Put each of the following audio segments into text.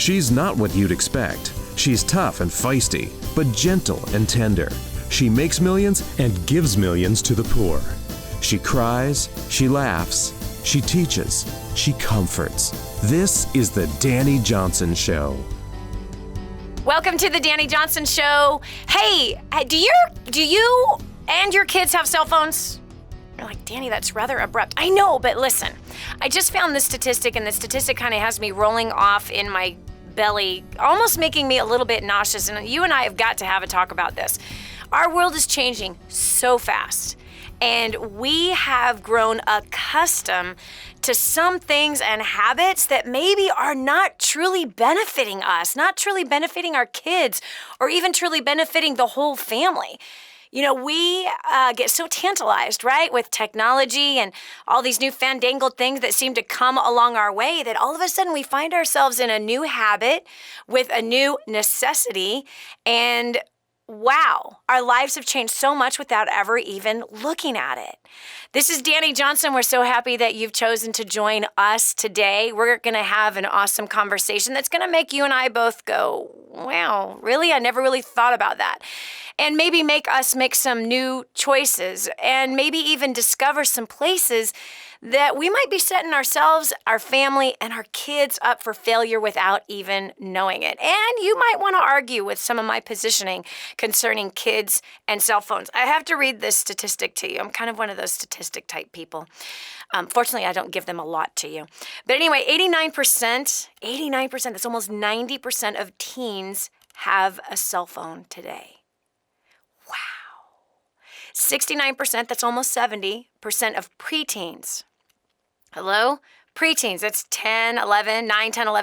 She's not what you'd expect. She's tough and feisty, but gentle and tender. She makes millions and gives millions to the poor. She cries, she laughs, she teaches, she comforts. This is the Dani Johnson Show. Welcome to the Dani Johnson Show. Hey, do you and your kids have cell phones? You're like, Dani, that's rather abrupt. I know, but listen, I just found this statistic, and the statistic kind of has me rolling off in my belly, almost making me a little bit nauseous, and you and I have got to have a talk about this. Our world is changing so fast, and we have grown accustomed to some things and habits that maybe are not truly benefiting us, not truly benefiting our kids, or even truly benefiting the whole family. You know, we get so tantalized, right, with technology and all these new fandangled things that seem to come along our way that all of a sudden we find ourselves in a new habit with a new necessity, and wow, our lives have changed so much without ever even looking at it. This is Dani Johnson. We're so happy that you've chosen to join us today. We're going to have an awesome conversation that's going to make you and I both go, wow, really? I never really thought about that. And maybe make us make some new choices, and maybe even discover some places that we might be setting ourselves, our family, and our kids up for failure without even knowing it. And you might want to argue with some of my positioning concerning kids and cell phones. I have to read this statistic to you. I'm kind of one of those statistic type people. Fortunately, I don't give them a lot to you. But anyway, 89%, that's almost 90% of teens have a cell phone today. Wow. 69%, that's almost 70% of preteens. Hello? Preteens, that's 10, 11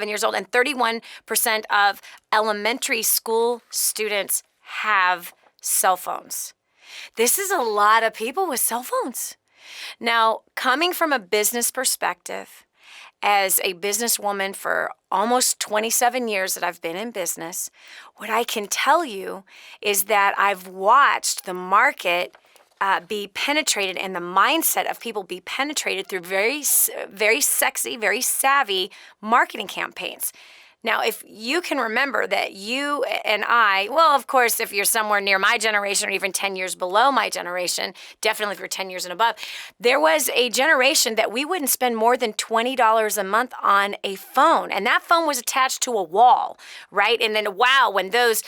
years old, and 31% of elementary school students have cell phones. This is a lot of people with cell phones. Now, coming from a business perspective, as a businesswoman for almost 27 years that I've been in business, what I can tell you is that I've watched the market be penetrated and the mindset of people be penetrated through very, very sexy, very savvy marketing campaigns. Now, if you can remember that you and I, well, of course, if you're somewhere near my generation or even 10 years below my generation, definitely if you're 10 years and above, there was a generation that we wouldn't spend more than $20 a month on a phone. And that phone was attached to a wall, right? And then, wow, when those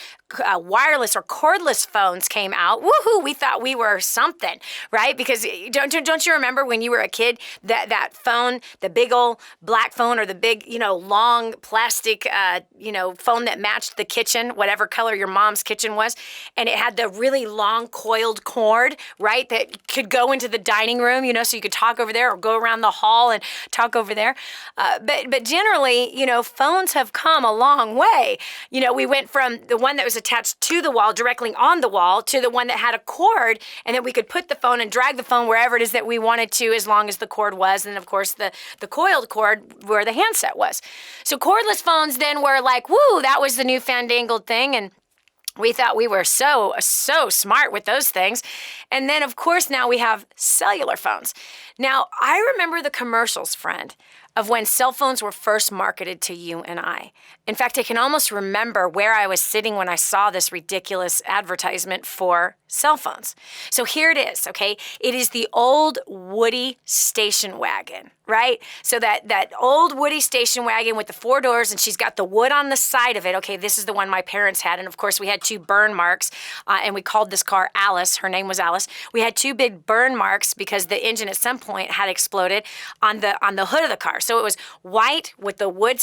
wireless or cordless phones came out, woohoo, we thought we were something, right? Because don't you remember when you were a kid, that phone, the big old black phone, or the big, long plastic phone that matched the kitchen, whatever color your mom's kitchen was, and it had the really long coiled cord, right, that could go into the dining room, so you could talk over there or go around the hall and talk over there. But generally, phones have come a long way. We went from the one that was attached to the wall, directly on the wall, to the one that had a cord, and then we could put the phone and drag the phone wherever it is that we wanted to, as long as the cord was, and of course the coiled cord where the handset was. So cordless phones then were like, woo, that was the new fandangled thing, and we thought we were so smart with those things. And then, of course, now we have cellular phones. Now, I remember the commercials, friend, of when cell phones were first marketed to you and I. In fact, I can almost remember where I was sitting when I saw this ridiculous advertisement for cell phones. So here it is, okay? It is the old Woody station wagon, right? So that old Woody station wagon with the 4 doors, and she's got the wood on the side of it. Okay, this is the one my parents had, and of course we had 2 burn marks, and we called this car Alice. Her name was Alice. We had 2 big burn marks because the engine at some point had exploded on the hood of the car. So it was white with the wood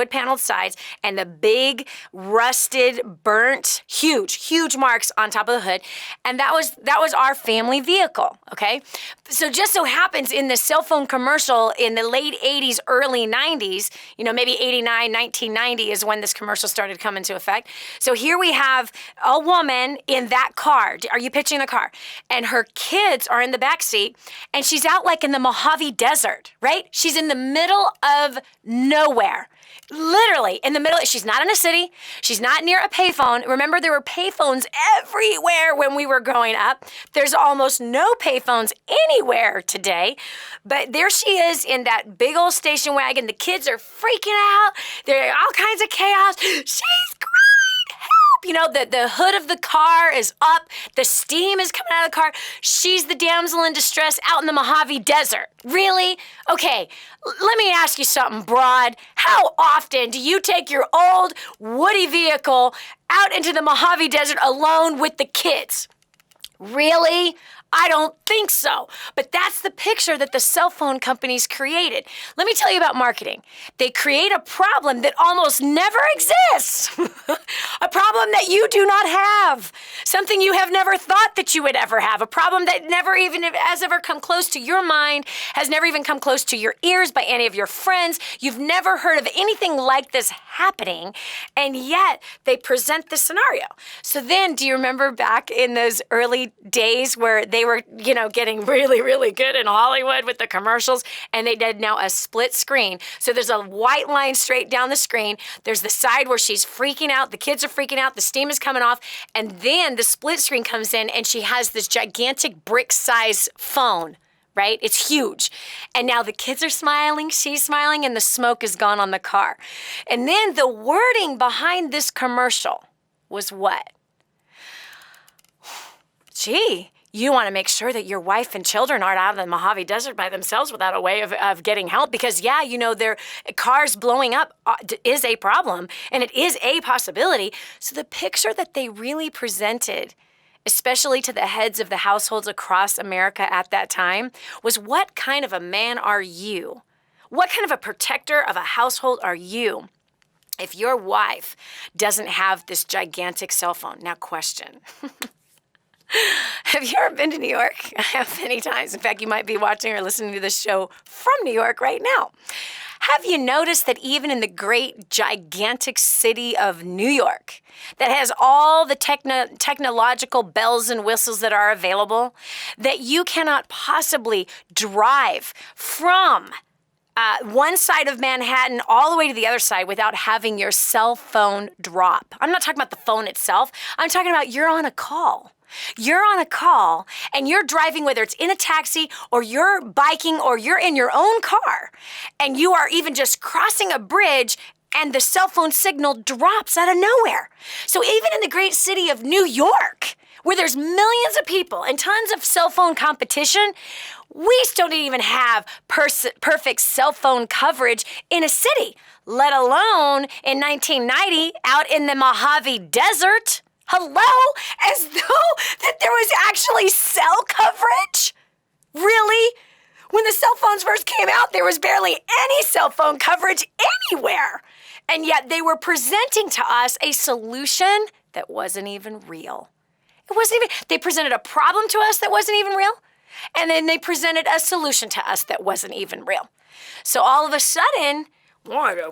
paneled sides, and the big rusted, burnt, huge marks on top of the hood. And that was our family vehicle, okay? So just so happens in the cell phone commercial in the late 80s, early 90s, maybe 89, 1990 is when this commercial started coming into effect. So here we have a woman in that car. Are you picturing the car? And her kids are in the back seat, and she's out like in the Mojave Desert, right? She's in the middle of nowhere. Literally in the middle. She's not in a city. She's not near a payphone. Remember, there were payphones everywhere when we were growing up. There's almost no payphones anywhere today. But there she is in that big old station wagon. The kids are freaking out. There are all kinds of chaos. She's crying, help! You know, the hood of the car is up. The steam is coming out of the car. She's the damsel in distress out in the Mojave Desert. Really? Okay, let me ask you something, broad. How often do you take your old woody vehicle out into the Mojave Desert alone with the kids? Really? I don't think so. But that's the picture that the cell phone companies created. Let me tell you about marketing. They create a problem that almost never exists. A problem that you do not have. Something you have never thought that you would ever have. A problem that never even has ever come close to your mind, has never even come close to your ears by any of your friends. You've never heard of anything like this happening, and yet they present this scenario. So then, do you remember back in those early days where they were, getting really, really good in Hollywood with the commercials, and they did now a split screen. So there's a white line straight down the screen. There's the side where she's freaking out. The kids are freaking out. The steam is coming off. And then the split screen comes in, and she has this gigantic brick-size phone, right? It's huge. And now the kids are smiling, she's smiling, and the smoke is gone on the car. And then the wording behind this commercial was what? Gee, you want to make sure that your wife and children aren't out in the Mojave Desert by themselves without a way of getting help, because, their cars blowing up is a problem, and it is a possibility. So the picture that they really presented, especially to the heads of the households across America at that time, was what kind of a man are you? What kind of a protector of a household are you if your wife doesn't have this gigantic cell phone? Now, question. Have you ever been to New York? I have many times. In fact, you might be watching or listening to this show from New York right now. Have you noticed that even in the great, gigantic city of New York, that has all the technological bells and whistles that are available, that you cannot possibly drive from one side of Manhattan all the way to the other side without having your cell phone drop? I'm not talking about the phone itself. I'm talking about you're on a call. You're on a call and you're driving, whether it's in a taxi or you're biking or you're in your own car, and you are even just crossing a bridge and the cell phone signal drops out of nowhere. So even in the great city of New York, where there's millions of people and tons of cell phone competition, we still didn't even have perfect cell phone coverage in a city, let alone in 1990 out in the Mojave Desert. Hello? As though that there was actually cell coverage? Really? When the cell phones first came out, there was barely any cell phone coverage anywhere. And yet they were presenting to us a solution that wasn't even real. They presented a problem to us that wasn't even real. And then they presented a solution to us that wasn't even real. So all of a sudden, what a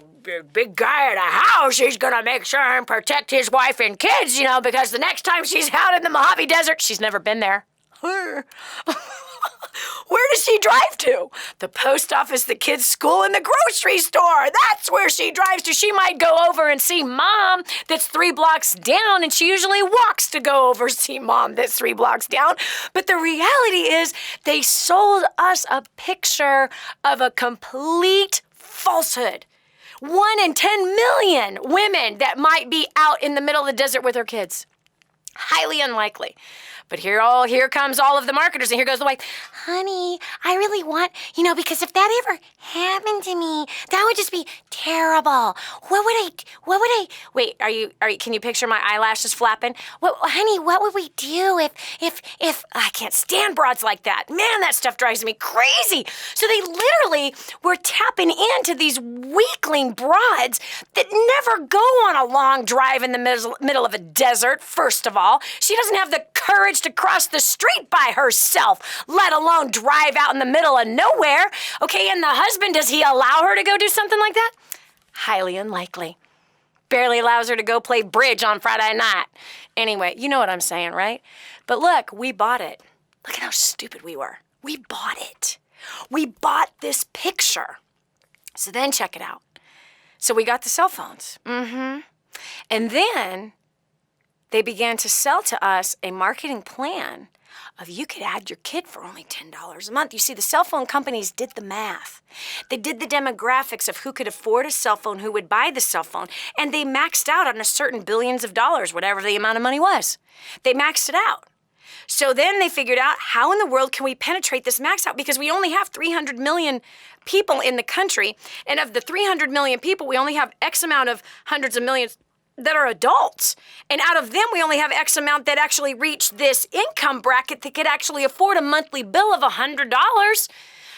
big guy in a house, he's going to make sure and protect his wife and kids, because the next time she's out in the Mojave Desert, she's never been there. Where does she drive to? The post office, the kids' school, and the grocery store. That's where she drives to. She might go over and see mom that's 3 blocks down, and she usually walks to go over see mom that's 3 blocks down. But the reality is they sold us a picture of a complete falsehood. 1 in 10 million women that might be out in the middle of the desert with her kids. Highly unlikely. But here comes all of the marketers, and here goes the wife. Honey, I really want, because if that ever happened to me, that would just be terrible. Wait, can you picture my eyelashes flapping? Honey, what would we do if I can't stand broads like that? Man, that stuff drives me crazy. So they literally were tapping into these weakling broads that never go on a long drive in the middle of a desert, first of all. She doesn't have the courage to cross the street by herself, let alone drive out in the middle of nowhere. Okay, and the husband, does he allow her to go do something like that? Highly unlikely. Barely allows her to go play bridge on Friday night. Anyway, you know what I'm saying, right? But look, we bought it. Look at how stupid we were. We bought it. We bought this picture. So then check it out. So we got the cell phones. And then they began to sell to us a marketing plan of you could add your kid for only $10 a month. You see, the cell phone companies did the math. They did the demographics of who could afford a cell phone, who would buy the cell phone, and they maxed out on a certain billions of dollars, whatever the amount of money was. They maxed it out. So then they figured out, how in the world can we penetrate this max out? Because we only have 300 million people in the country, and of the 300 million people, we only have X amount of hundreds of millions that are adults. And out of them, we only have X amount that actually reach this income bracket that could actually afford a monthly bill of $100.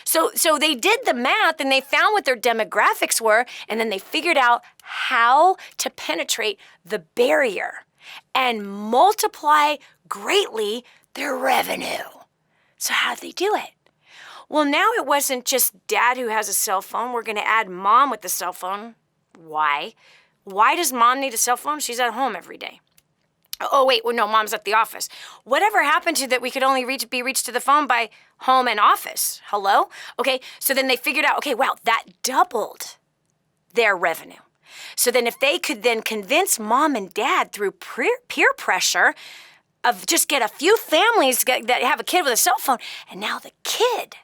So they did the math, and they found what their demographics were, and then they figured out how to penetrate the barrier and multiply greatly their revenue. So how'd they do it? Well, now it wasn't just dad who has a cell phone. We're going to add mom with the cell phone. Why? Why does mom need a cell phone? She's at home every day. Oh, wait, well, no, mom's at the office. Whatever happened to that we could only be reached to the phone by home and office? Hello? Okay, so then they figured out, okay, wow, that doubled their revenue. So then if they could then convince mom and dad through peer pressure of just get a few families that have a kid with a cell phone, and now the kid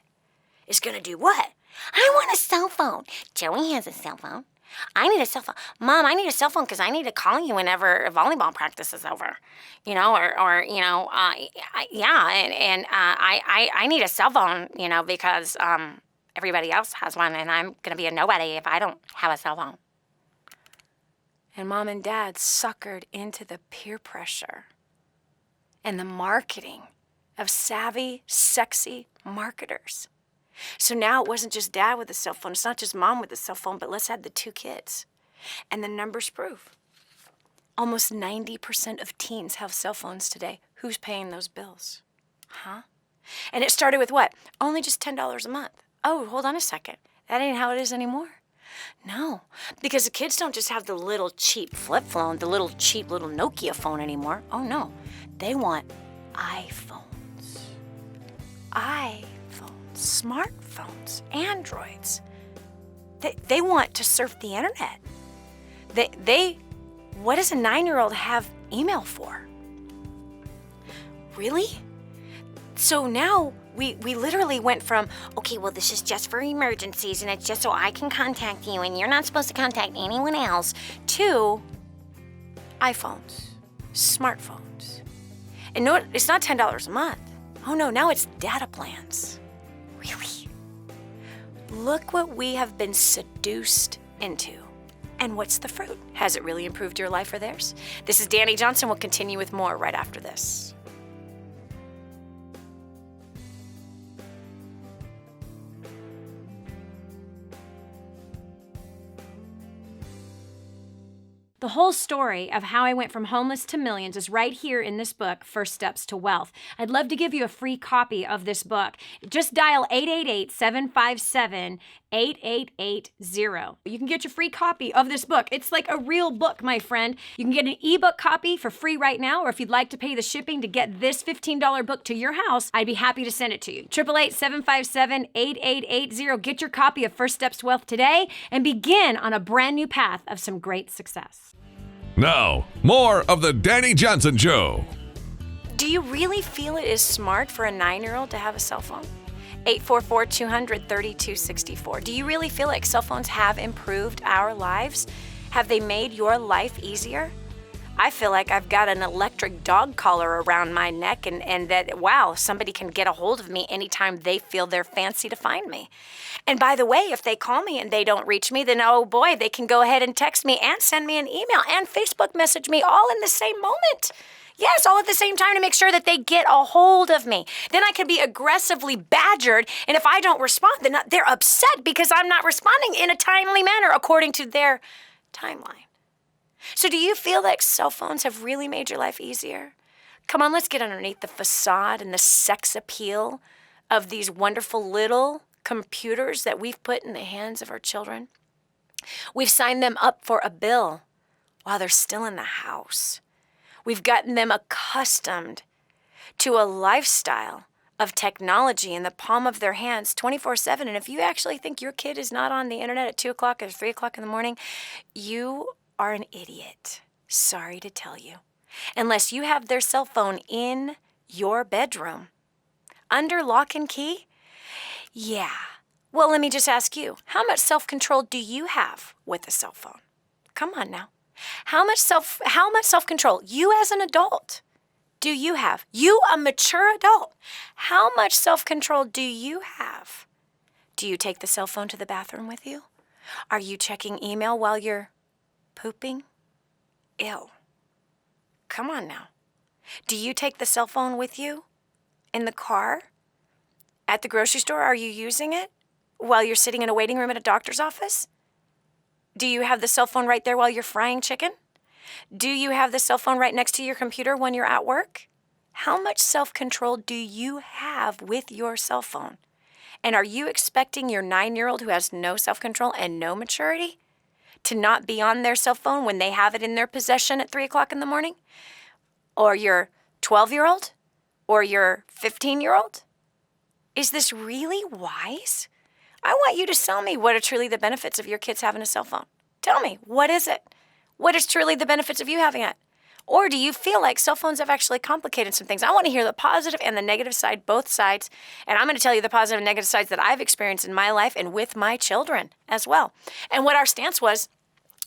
is going to do what? I want a cell phone. Joey has a cell phone. I need a cell phone. Mom, I need a cell phone because I need to call you whenever volleyball practice is over. I need a cell phone, because everybody else has one, and I'm going to be a nobody if I don't have a cell phone. And mom and dad suckered into the peer pressure and the marketing of savvy, sexy marketers. So now it wasn't just dad with a cell phone. It's not just mom with a cell phone, but let's add the two kids. And the numbers prove almost 90% of teens have cell phones today. Who's paying those bills? Huh? And it started with what? Only just $10 a month. Oh, hold on a second. That ain't how it is anymore. No, because the kids don't just have the little cheap flip phone, the little cheap little Nokia phone anymore. Oh, no. They want iPhones. Smartphones, Androids. They want to surf the internet. What does a 9-year-old have email for? Really? So now we literally went from, okay, well, this is just for emergencies and it's just so I can contact you and you're not supposed to contact anyone else, to iPhones, smartphones. And no, it's not $10 a month. Oh no, now it's data plans. Really? Look what we have been seduced into. And what's the fruit? Has it really improved your life or theirs? This is Dani Johnson. We'll continue with more right after this. The whole story of how I went from homeless to millions is right here in this book, First Steps to Wealth. I'd love to give you a free copy of this book. Just dial 888-757-8880. You can get your free copy of this book. It's like a real book, my friend. You can get an ebook copy for free right now, or if you'd like to pay the shipping to get this $15 book to your house, I'd be happy to send it to you. 888-757-8880. Get your copy of First Steps to Wealth today and begin on a brand new path of some great success. Now, more of the Dani Johnson Show. Do you really feel it is smart for a 9-year-old to have a cell phone? 844-200-3264. Do you really feel like cell phones have improved our lives? Have they made your life easier? I feel like I've got an electric dog collar around my neck and that, wow, somebody can get a hold of me anytime they feel they're fancy to find me. And by the way, if they call me and they don't reach me, then oh boy, they can go ahead and text me and send me an email and Facebook message me all in the same moment. Yes, all at the same time to make sure that they get a hold of me. Then I can be aggressively badgered, and if I don't respond, then they're upset because I'm not responding in a timely manner according to their timeline. So do you feel like cell phones have really made your life easier? Come on, let's get underneath the facade and the sex appeal of these wonderful little computers that we've put in the hands of our children. We've signed them up for a bill while they're still in the house. We've gotten them accustomed to a lifestyle of technology in the palm of their hands 24/7. And if you actually think your kid is not on the internet at 2 o'clock or 3 o'clock in the morning, you are an idiot. Sorry to tell you. Unless you have their cell phone in your bedroom. Under lock and key? Yeah. Well, let me just ask you, how much self-control do you have with a cell phone? Come on now. How much self-control, you as an adult, do you have? You, a mature adult, how much self-control do you have? Do you take the cell phone to the bathroom with you? Are you checking email while you're pooping? Ew. Come on now. Do you take the cell phone with you? In the car? At the grocery store, are you using it? While you're sitting in a waiting room at a doctor's office? Do you have the cell phone right there while you're frying chicken? Do you have the cell phone right next to your computer when you're at work? How much self-control do you have with your cell phone? And are you expecting your 9-year-old who has no self-control and no maturity to not be on their cell phone when they have it in their possession at 3 o'clock in the morning? Or your 12-year-old? Or your 15-year-old? Is this really wise? I want you to tell me what are truly the benefits of your kids having a cell phone. Tell me, what is it? What is truly the benefits of you having it? Or do you feel like cell phones have actually complicated some things? I want to hear the positive and the negative side, both sides. And I'm going to tell you the positive and negative sides that I've experienced in my life and with my children as well. And what our stance was,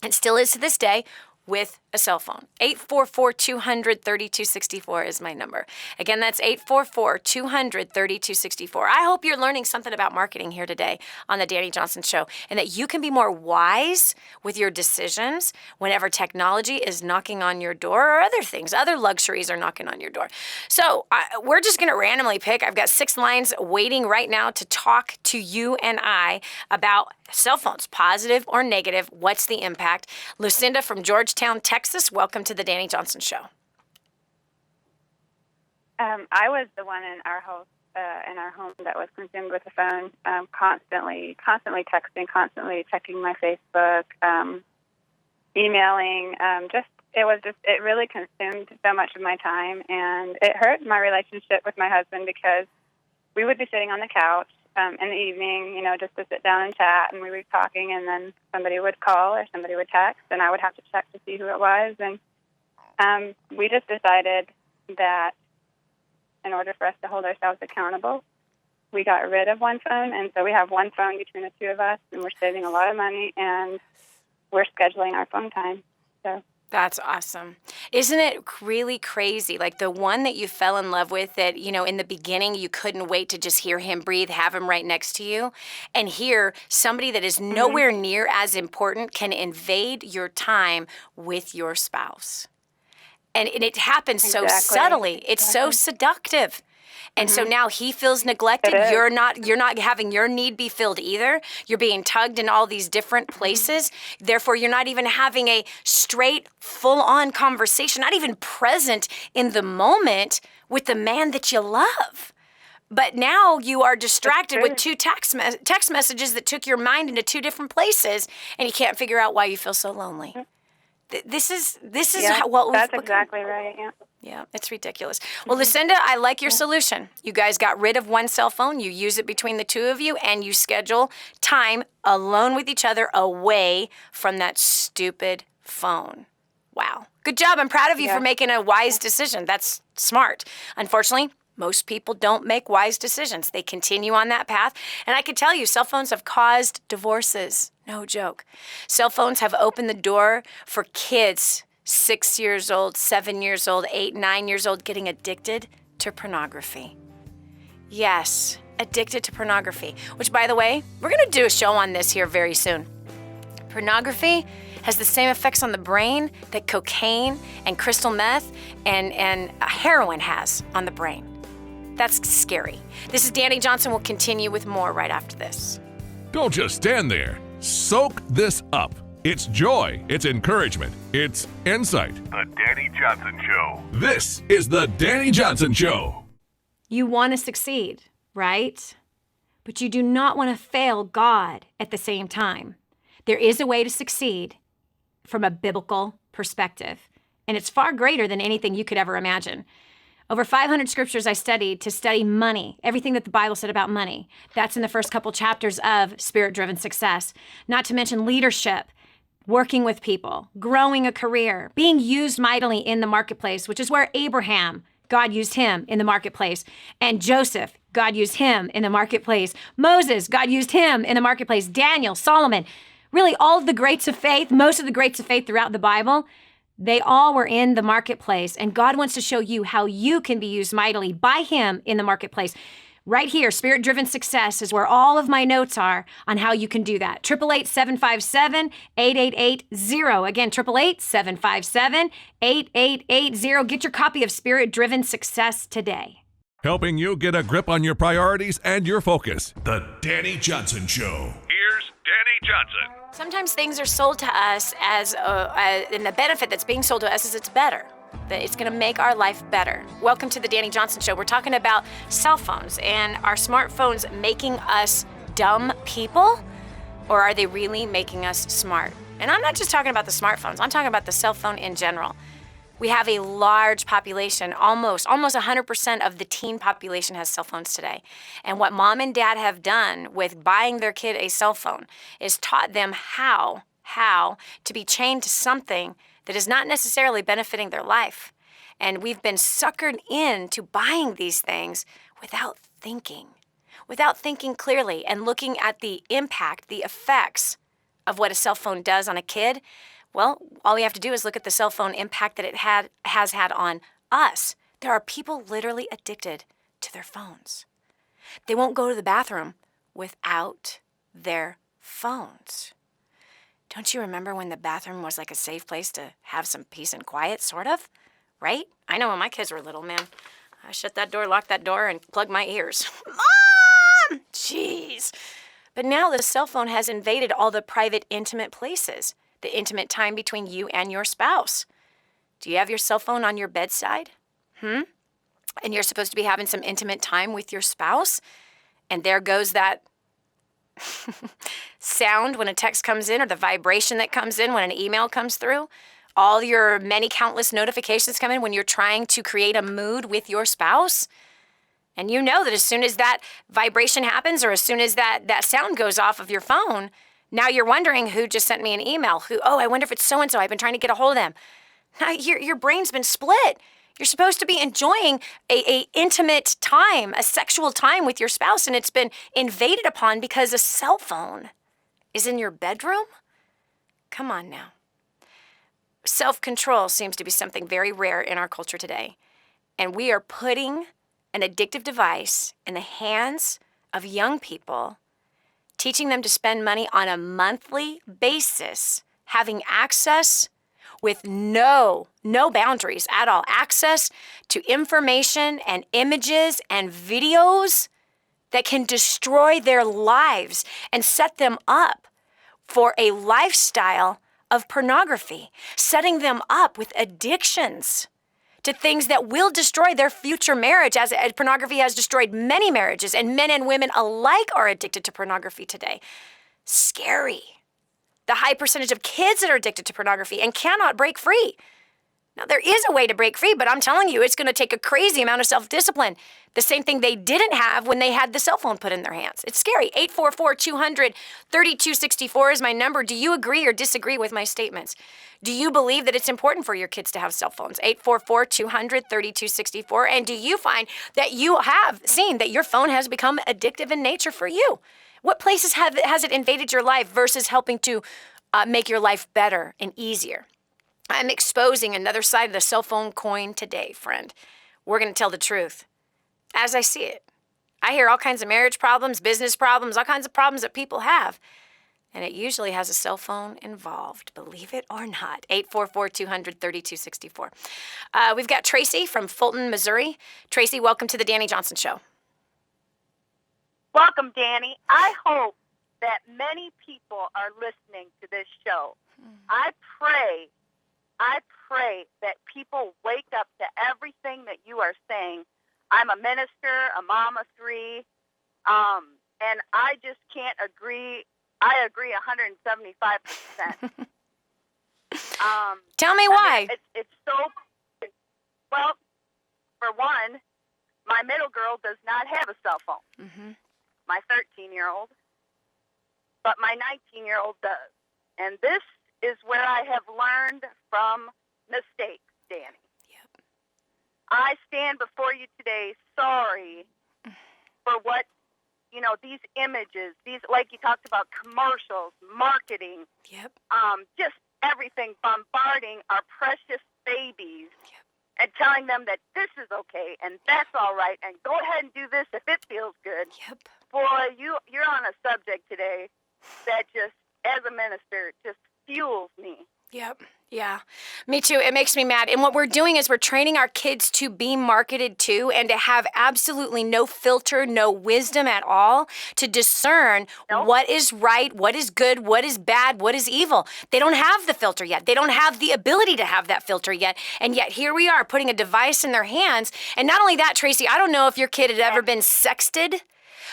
and still is to this day, with a cell phone. 844-200-3264 is my number. Again, that's 844-200-3264. I hope you're learning something about marketing here today on the Dani Johnson Show, and that you can be more wise with your decisions whenever technology is knocking on your door or other things, other luxuries are knocking on your door. So we're just going to randomly pick. I've got 6 lines waiting right now to talk to you and I about cell phones, positive or negative. What's the impact? Lucinda from Georgetown, Texas. Welcome to the Dani Johnson Show. I was the one in our home that was consumed with the phone, constantly texting, constantly checking my Facebook, emailing. It really consumed so much of my time, and it hurt my relationship with my husband because we would be sitting on the couch in the evening, just to sit down and chat, and we would be talking, and then somebody would call or somebody would text, and I would have to check to see who it was. And we just decided that in order for us to hold ourselves accountable, we got rid of one phone, and so we have one phone between the two of us, and we're saving a lot of money, and we're scheduling our phone time. So. That's awesome. Isn't it really crazy? Like the one that you fell in love with that, in the beginning, you couldn't wait to just hear him breathe, have him right next to you. And here, somebody that is nowhere near as important can invade your time with your spouse. And it happens so subtly. It's so seductive. And so now he feels neglected. You're not having your need be filled either. You're being tugged in all these different places. Therefore, you're not even having a straight, full-on conversation, not even present in the moment with the man that you love. But now you are distracted with 2 text messages that took your mind into 2 different places, and you can't figure out why you feel so lonely. This is what we've That's exactly right, yeah. Yeah, it's ridiculous. Well, Lucinda, I like your solution. You guys got rid of one cell phone. You use it between the 2 of you, and you schedule time alone with each other away from that stupid phone. Wow. Good job. I'm proud of you for making a wise decision. That's smart. Unfortunately, most people don't make wise decisions. They continue on that path. And I can tell you, cell phones have caused divorces. No joke. Cell phones have opened the door for kids 6 years old, 7 years old, 8, 9 years old, getting addicted to pornography. Yes, addicted to pornography, which, by the way, we're going to do a show on this here very soon. Pornography has the same effects on the brain that cocaine and crystal meth and heroin has on the brain. That's scary. This is Dani Johnson. We'll continue with more right after this. Don't just stand there. Soak this up. It's joy, it's encouragement, it's insight. The Dani Johnson Show. This is the Dani Johnson Show. You want to succeed, right? But you do not want to fail God at the same time. There is a way to succeed from a biblical perspective, and it's far greater than anything you could ever imagine. Over 500 scriptures I studied to study money, everything that the Bible said about money. That's in the first couple chapters of Spirit-Driven Success. Not to mention leadership, working with people, growing a career, being used mightily in the marketplace, which is where Abraham God used him in the marketplace. And Joseph, God used him in the marketplace. Moses, God used him in the marketplace. Daniel, Solomon, really all of the greats of faith, most of the greats of faith throughout the Bible, they all were in the marketplace. And God wants to show you how you can be used mightily by him in the marketplace. Right here, Spirit-Driven Success is where all of my notes are on how you can do that. 888-757-8880. Again, 888-757-8880. Get your copy of Spirit-Driven Success today. Helping you get a grip on your priorities and your focus. The Dani Johnson Show. Here's Dani Johnson. Sometimes things are sold to us and the benefit that's being sold to us is it's better. That it's going to make our life better. Welcome to the Dani Johnson Show. We're talking about cell phones and are smartphones making us dumb people, or are they really making us smart? And I'm not just talking about the smartphones. I'm talking about the cell phone in general. We have a large population, almost 100% of the teen population has cell phones today. And what mom and dad have done with buying their kid a cell phone is taught them how to be chained to something that is not necessarily benefiting their life. And we've been suckered into buying these things without thinking clearly and looking at the impact, the effects of what a cell phone does on a kid. Well, all we have to do is look at the cell phone impact that it has had on us. There are people literally addicted to their phones. They won't go to the bathroom without their phones. Don't you remember when the bathroom was like a safe place to have some peace and quiet, sort of? Right? I know when my kids were little, man. I shut that door, locked that door, and plugged my ears. Mom! Jeez. But now the cell phone has invaded all the private, intimate places, the intimate time between you and your spouse. Do you have your cell phone on your bedside? And you're supposed to be having some intimate time with your spouse? And there goes that sound when a text comes in, or the vibration that comes in when an email comes through. All your many countless notifications come in when you're trying to create a mood with your spouse. And you know that as soon as that vibration happens, or as soon as that sound goes off of your phone, now you're wondering who just sent me an email. I wonder if it's so-and-so. I've been trying to get a hold of them. Now your brain's been split. You're supposed to be enjoying a intimate time, a sexual time with your spouse, and it's been invaded upon because a cell phone is in your bedroom? Come on now. Self-control seems to be something very rare in our culture today, and we are putting an addictive device in the hands of young people, teaching them to spend money on a monthly basis, having access with no boundaries at all, access to information and images and videos that can destroy their lives and set them up for a lifestyle of pornography, setting them up with addictions to things that will destroy their future marriage, as pornography has destroyed many marriages, and men and women alike are addicted to pornography today. Scary. The high percentage of kids that are addicted to pornography and cannot break free. Now, there is a way to break free, but I'm telling you, it's going to take a crazy amount of self-discipline. The same thing they didn't have when they had the cell phone put in their hands. It's scary. 844-200-3264 is my number. Do you agree or disagree with my statements? Do you believe that it's important for your kids to have cell phones? 844-200-3264. And do you find that you have seen that your phone has become addictive in nature for you? What places has it invaded your life versus helping to make your life better and easier? I'm exposing another side of the cell phone coin today, friend. We're going to tell the truth as I see it. I hear all kinds of marriage problems, business problems, all kinds of problems that people have. And it usually has a cell phone involved, believe it or not. 844-200-3264. We've got Tracy from Fulton, Missouri. Tracy, welcome to the Dani Johnson Show. Welcome, Dani. I hope that many people are listening to this show. I pray that people wake up to everything that you are saying. I'm a minister, a mom of three, and I just can't agree. I agree 175%. Tell me why. It's so, well, for one, my middle girl does not have a cell phone. My 13-year-old, but my 19-year-old does. And this is where I have learned from mistakes, Dani. Yep. I stand before you today sorry for what, these images, these, like you talked about, commercials, marketing, Yep. just everything, bombarding our precious babies and telling them that this is okay and that's all right and go ahead and do this if it feels good. Yep. Boy, you're on a subject today that just, as a minister, just fuels me. Yep. Yeah. Me too. It makes me mad. And what we're doing is we're training our kids to be marketed to and to have absolutely no filter, no wisdom at all to discern what is right, what is good, what is bad, what is evil. They don't have the filter yet. They don't have the ability to have that filter yet. And yet here we are putting a device in their hands. And not only that, Tracy, I don't know if your kid had ever been sexted.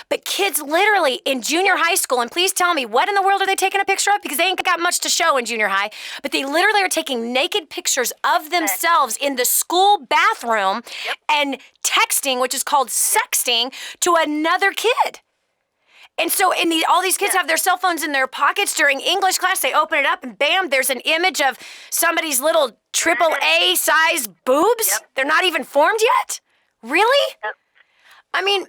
But kids literally in junior high school, and please tell me, what in the world are they taking a picture of? Because they ain't got much to show in junior high. But they literally are taking naked pictures of themselves in the school bathroom and texting, which is called sexting, to another kid. And so all these kids have their cell phones in their pockets during English class. They open it up and bam, there's an image of somebody's little AAA size boobs. They're not even formed yet? Really? I mean,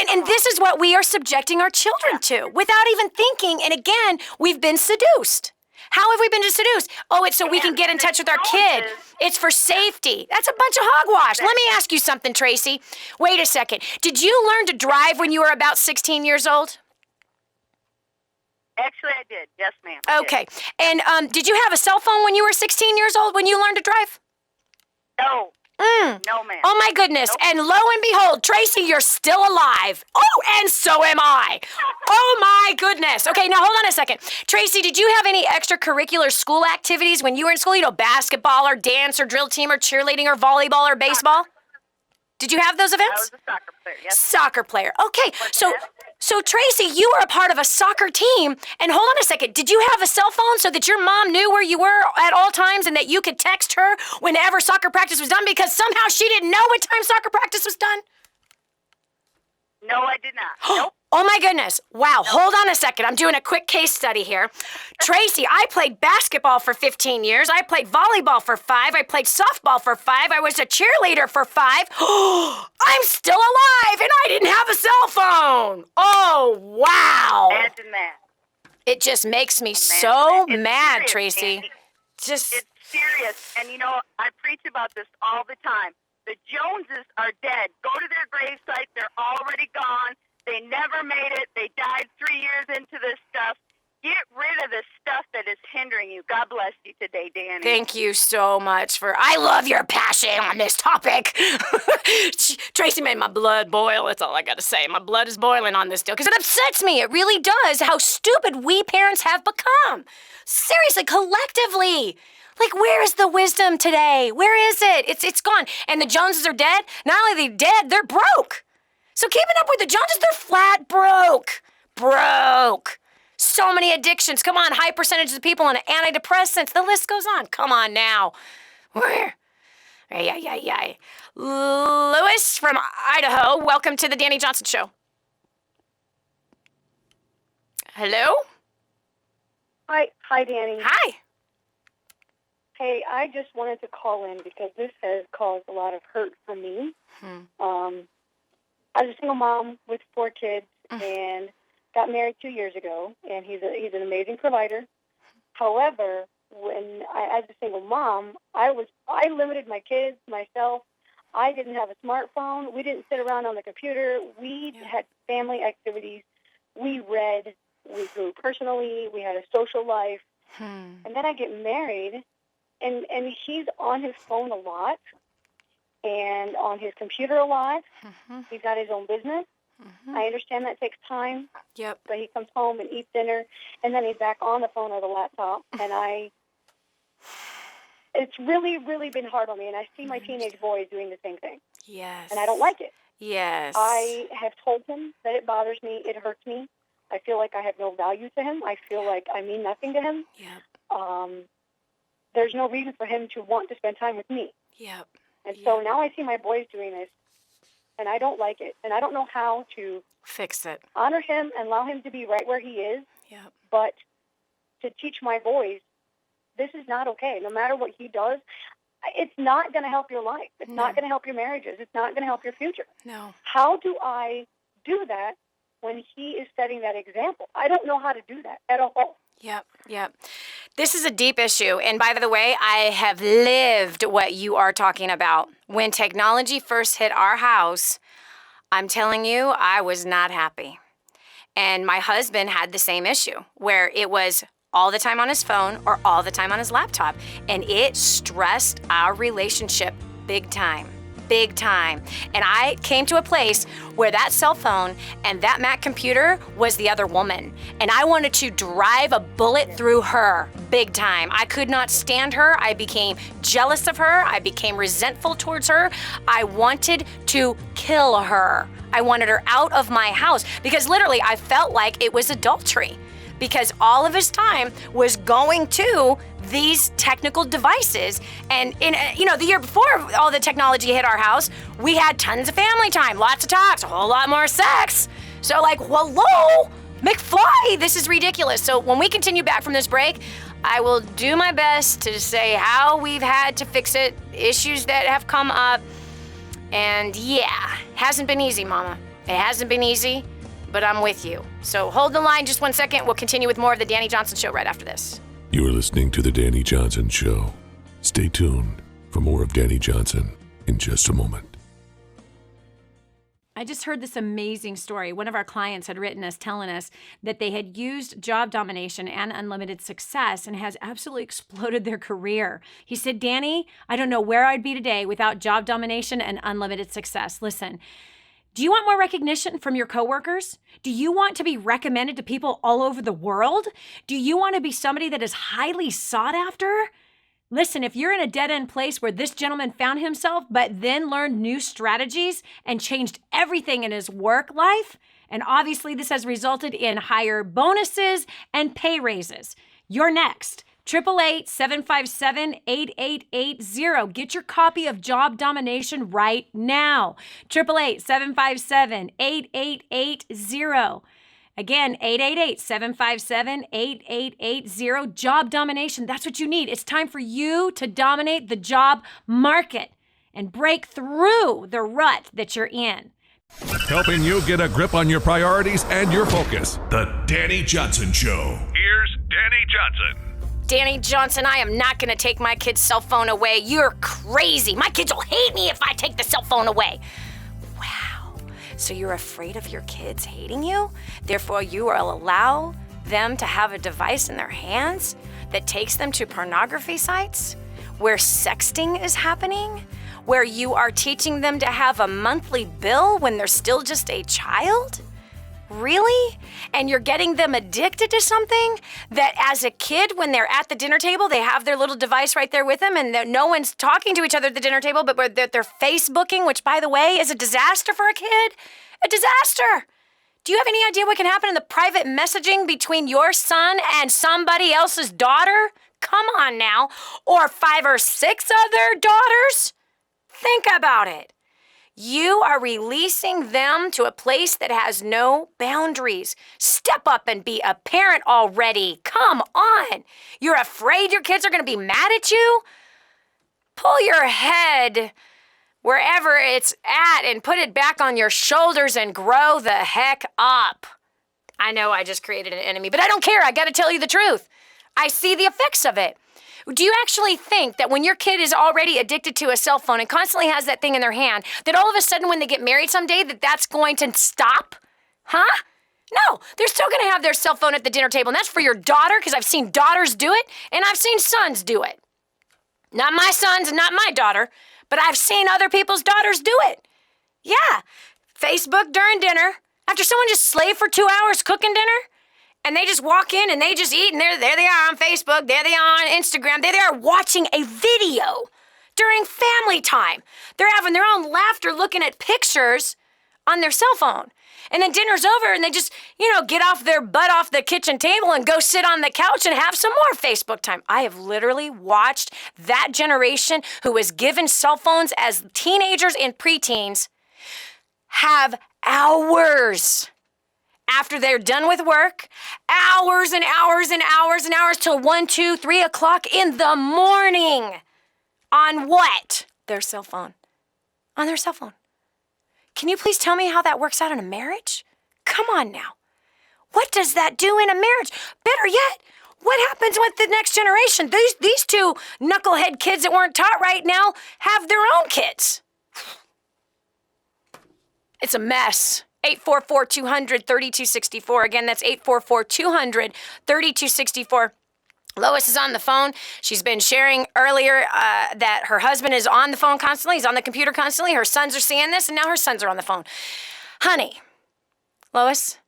and this is what we are subjecting our children to without even thinking. And again, we've been seduced. How have we been seduced? Oh, it's so we can get in touch with our kid. It's for safety. That's a bunch of hogwash. Let me ask you something, Tracy. Wait a second. Did you learn to drive when you were about 16 years old? Actually, I did. Yes, ma'am. Okay. And did you have a cell phone when you were 16 years old when you learned to drive? No. No, ma'am. Oh, my goodness. Nope. And lo and behold, Tracy, you're still alive. Oh, and so am I. Oh, my goodness. Okay, now hold on a second. Tracy, did you have any extracurricular school activities when you were in school? Basketball or dance or drill team or cheerleading or volleyball or baseball? Did you have those events? I was a soccer player, yes. Soccer player. Okay, so Tracy, you were a part of a soccer team. And hold on a second. Did you have a cell phone so that your mom knew where you were at all times and that you could text her whenever soccer practice was done because somehow she didn't know what time soccer practice was done? No, I did not. Nope. Oh, my goodness. Wow. Hold on a second. I'm doing a quick case study here. Tracy, I played basketball for 15 years. I played volleyball for 5. I played softball for 5. I was a cheerleader for 5. I'm still alive, and I didn't have a cell phone. Oh, wow. Imagine that. It just makes me so mad, serious, Tracy. Danny. Just... It's serious. And, I preach about this all the time. The Joneses are dead. Go to their gravesite. They're already gone. They never made it. They died 3 years into this stuff. Get rid of the stuff that is hindering you. God bless you today, Dani. Thank you so much I love your passion on this topic. Tracy made my blood boil. That's all I got to say. My blood is boiling on this deal because it upsets me. It really does how stupid we parents have become. Seriously, collectively. Like, where is the wisdom today? Where is it? It's gone. And the Joneses are dead. Not only are they dead, they're broke. So keeping up with the Joneses, they're flat broke. Broke. So many addictions. Come on, high percentages of people on antidepressants. The list goes on. Come on now. Where? Yeah. Lois from Idaho, welcome to the Dani Johnson Show. Hello? Hi, Dani. Hi. Hey, I just wanted to call in because this has caused a lot of hurt for me. I was a single mom with 4 kids and got married 2 years ago, and he's an amazing provider. However, as a single mom, I limited my kids, myself. I didn't have a smartphone. We didn't sit around on the computer. We had family activities. We read. We grew personally. We had a social life. And then I get married, and he's on his phone a lot and on his computer a lot. He's got his own business. I understand that takes time. Yep. But he comes home and eats dinner, and then he's back on the phone or the laptop. And it's really, really been hard on me. And I see my teenage boys doing the same thing. Yes. And I don't like it. Yes. I have told him that it bothers me. It hurts me. I feel like I have no value to him. I feel like I mean nothing to him. Yep. There's no reason for him to want to spend time with me. Yep. And so now I see my boys doing this, and I don't like it. And I don't know how to fix it. Honor him and allow him to be right where he is. Yep. But to teach my boys, this is not okay. No matter what he does, it's not going to help your life. It's not going to help your marriages. It's not going to help your future. No. How do I do that when he is setting that example? I don't know how to do that at all. Yep. This is a deep issue. And by the way, I have lived what you are talking about. When technology first hit our house, I'm telling you, I was not happy. And my husband had the same issue where it was all the time on his phone or all the time on his laptop. And it stressed our relationship big time. And I came to a place where that cell phone and that Mac computer was the other woman. And I wanted to drive a bullet through her big time. I could not stand her. I became jealous of her. I became resentful towards her. I wanted to kill her. I wanted her out of my house because literally I felt like it was adultery because all of his time was going to these technical devices. And in the year before all the technology hit our house, we had tons of family time, lots of talks, a whole lot more sex. So like, hello, McFly, this is ridiculous. So when we continue back from this break, I will do my best to say how we've had to fix it, issues that have come up. And yeah, hasn't been easy, Mama. It hasn't been easy, but I'm with you. So hold the line just 1 second. We'll continue with more of the Dani Johnson Show right after this. You are listening to The Dani Johnson Show. Stay tuned for more of Dani Johnson in just a moment. I just heard this amazing story. One of our clients had written us telling us that they had used job domination and unlimited success and has absolutely exploded their career. He said, Dani, I don't know where I'd be today without job domination and unlimited success. Listen, do you want more recognition from your coworkers? Do you want to be recommended to people all over the world? Do you want to be somebody that is highly sought after? Listen, if you're in a dead-end place where this gentleman found himself, but then learned new strategies and changed everything in his work life, and obviously this has resulted in higher bonuses and pay raises, you're next. 888-757-8880. Get your copy of Job Domination right now. 888-757-8880. Again, 888-757-8880. Job Domination. That's what you need. It's time for you to dominate the job market and break through the rut that you're in. Helping you get a grip on your priorities and your focus. The Dani Johnson Show. Here's Dani Johnson. Dani Johnson, I am not going to take my kid's cell phone away. You're crazy. My kids will hate me if I take the cell phone away. Wow. So you're afraid of your kids hating you? Therefore, you will allow them to have a device in their hands that takes them to pornography sites where sexting is happening, where you are teaching them to have a monthly bill when they're still just a child? Really? And you're getting them addicted to something that as a kid, when they're at the dinner table, they have their little device right there with them and no one's talking to each other at the dinner table, but they're Facebooking, which, by the way, is a disaster for a kid. A disaster. Do you have any idea what can happen in the private messaging between your son and somebody else's daughter? Come on now. Or 5 or 6 other daughters? Think about it. You are releasing them to a place that has no boundaries. Step up and be a parent already. Come on. You're afraid your kids are going to be mad at you? Pull your head wherever it's at and put it back on your shoulders and grow the heck up. I know I just created an enemy, but I don't care. I got to tell you the truth. I see the effects of it. Do you actually think that when your kid is already addicted to a cell phone and constantly has that thing in their hand, that all of a sudden when they get married someday, that's going to stop? Huh? No, they're still going to have their cell phone at the dinner table, and that's for your daughter, because I've seen daughters do it, and I've seen sons do it. Not my sons and not my daughter, but I've seen other people's daughters do it. Yeah, Facebook during dinner, after someone just slaved for 2 hours cooking dinner, and they just walk in and they just eat, and there they are on Facebook, there they are on Instagram, there they are watching a video during family time. They're having their own laughter looking at pictures on their cell phone. And then dinner's over and they just, get off their butt off the kitchen table and go sit on the couch and have some more Facebook time. I have literally watched that generation who was given cell phones as teenagers and preteens have hours after they're done with work, hours and hours and hours and hours till 1, 2, 3 o'clock in the morning On what? Their cell phone. On their cell phone. Can you please tell me how that works out in a marriage? Come on now. What does that do in a marriage? Better yet, what happens with the next generation? These two knucklehead kids that weren't taught right now have their own kids. It's a mess. 844-200-3264. Again, that's 844-200-3264. Lois is on the phone. She's been sharing earlier that her husband is on the phone constantly. He's on the computer constantly. Her sons are seeing this, and now her sons are on the phone. Honey, Lois,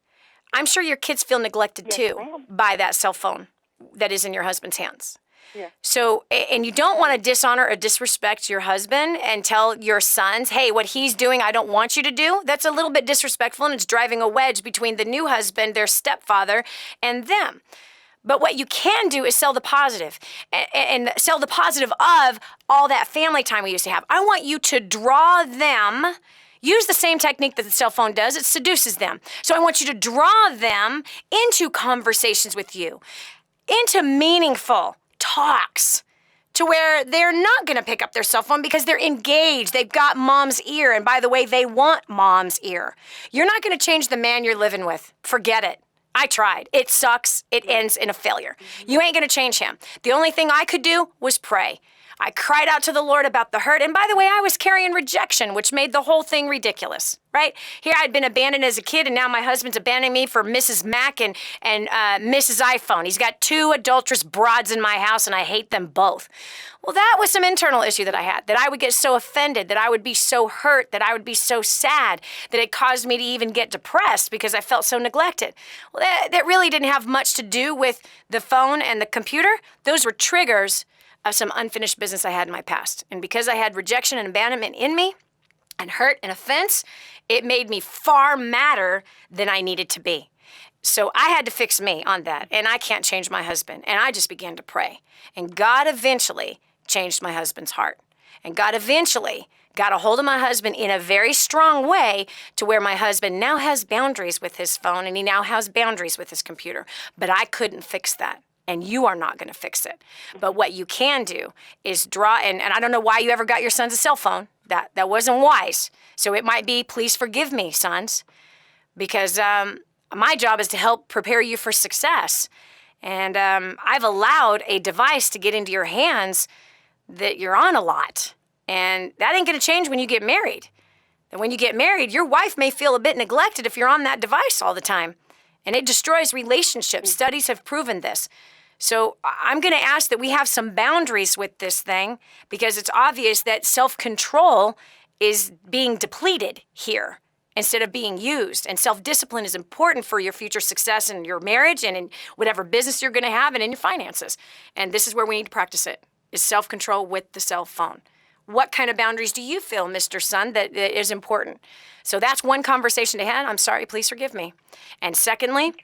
I'm sure your kids feel neglected too by that cell phone that is in your husband's hands. Yeah. So, and you don't want to dishonor or disrespect your husband and tell your sons, hey, what he's doing, I don't want you to do. That's a little bit disrespectful, and it's driving a wedge between the new husband, their stepfather, and them. But what you can do is sell the positive and sell the positive of all that family time we used to have. I want you to draw them. Use the same technique that the cell phone does. It seduces them. So I want you to draw them into conversations with you, into meaningful talks, to where they're not going to pick up their cell phone because they're engaged. They've got mom's ear. And by the way, they want mom's ear. You're not going to change the man you're living with. Forget it. I tried. It sucks. It ends in a failure. You ain't going to change him. The only thing I could do was pray. I cried out to the Lord about the hurt. And by the way, I was carrying rejection, which made the whole thing ridiculous, right? Here I'd been abandoned as a kid, and now my husband's abandoning me for Mrs. Mac and Mrs. iPhone. He's got two adulterous broads in my house, and I hate them both. Well, that was some internal issue that I had, that I would get so offended, that I would be so hurt, that I would be so sad, that it caused me to even get depressed because I felt so neglected. Well, that really didn't have much to do with the phone and the computer. Those were triggers of some unfinished business I had in my past. And because I had rejection and abandonment in me, and hurt and offense, it made me far madder than I needed to be. So I had to fix me on that, and I can't change my husband. And I just began to pray. And God eventually changed my husband's heart. And God eventually got a hold of my husband in a very strong way to where my husband now has boundaries with his phone, and he now has boundaries with his computer. But I couldn't fix that. And you are not going to fix it. But what you can do is draw, and I don't know why you ever got your sons a cell phone. That wasn't wise. So it might be, please forgive me, sons, because my job is to help prepare you for success. And I've allowed a device to get into your hands that you're on a lot. And that ain't going to change when you get married. And when you get married, your wife may feel a bit neglected if you're on that device all the time. And it destroys relationships. Studies have proven this. So I'm going to ask that we have some boundaries with this thing, because it's obvious that self-control is being depleted here instead of being used. And self-discipline is important for your future success in your marriage and in whatever business you're going to have and in your finances. And this is where we need to practice it, is self-control with the cell phone. What kind of boundaries do you feel, Mr. Son, that is important? So that's one conversation to have. I'm sorry, please forgive me. And secondly,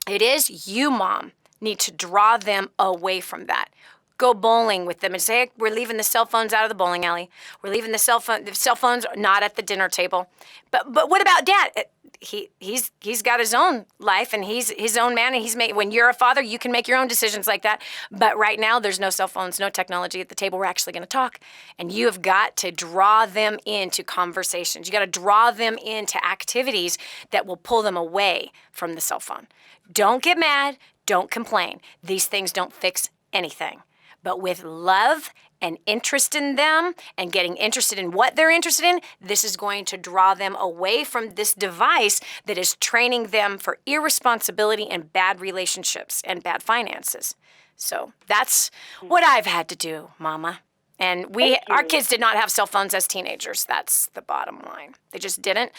it is you, Mom, need to draw them away from that. Go bowling with them and say, hey, we're leaving the cell phones out of the bowling alley. We're leaving the cell phones not at the dinner table. But what about Dad? He's got his own life, and he's his own man, and when you're a father, you can make your own decisions like that. But right now, there's no cell phones, no technology at the table. We're actually going to talk, and you have got to draw them into conversations. You got to draw them into activities that will pull them away from the cell phone. Don't get mad. Don't complain. These things don't fix anything. But with love and interest in them and getting interested in what they're interested in, this is going to draw them away from this device that is training them for irresponsibility and bad relationships and bad finances. So that's what I've had to do, Mama. And our kids did not have cell phones as teenagers. That's the bottom line. They just didn't.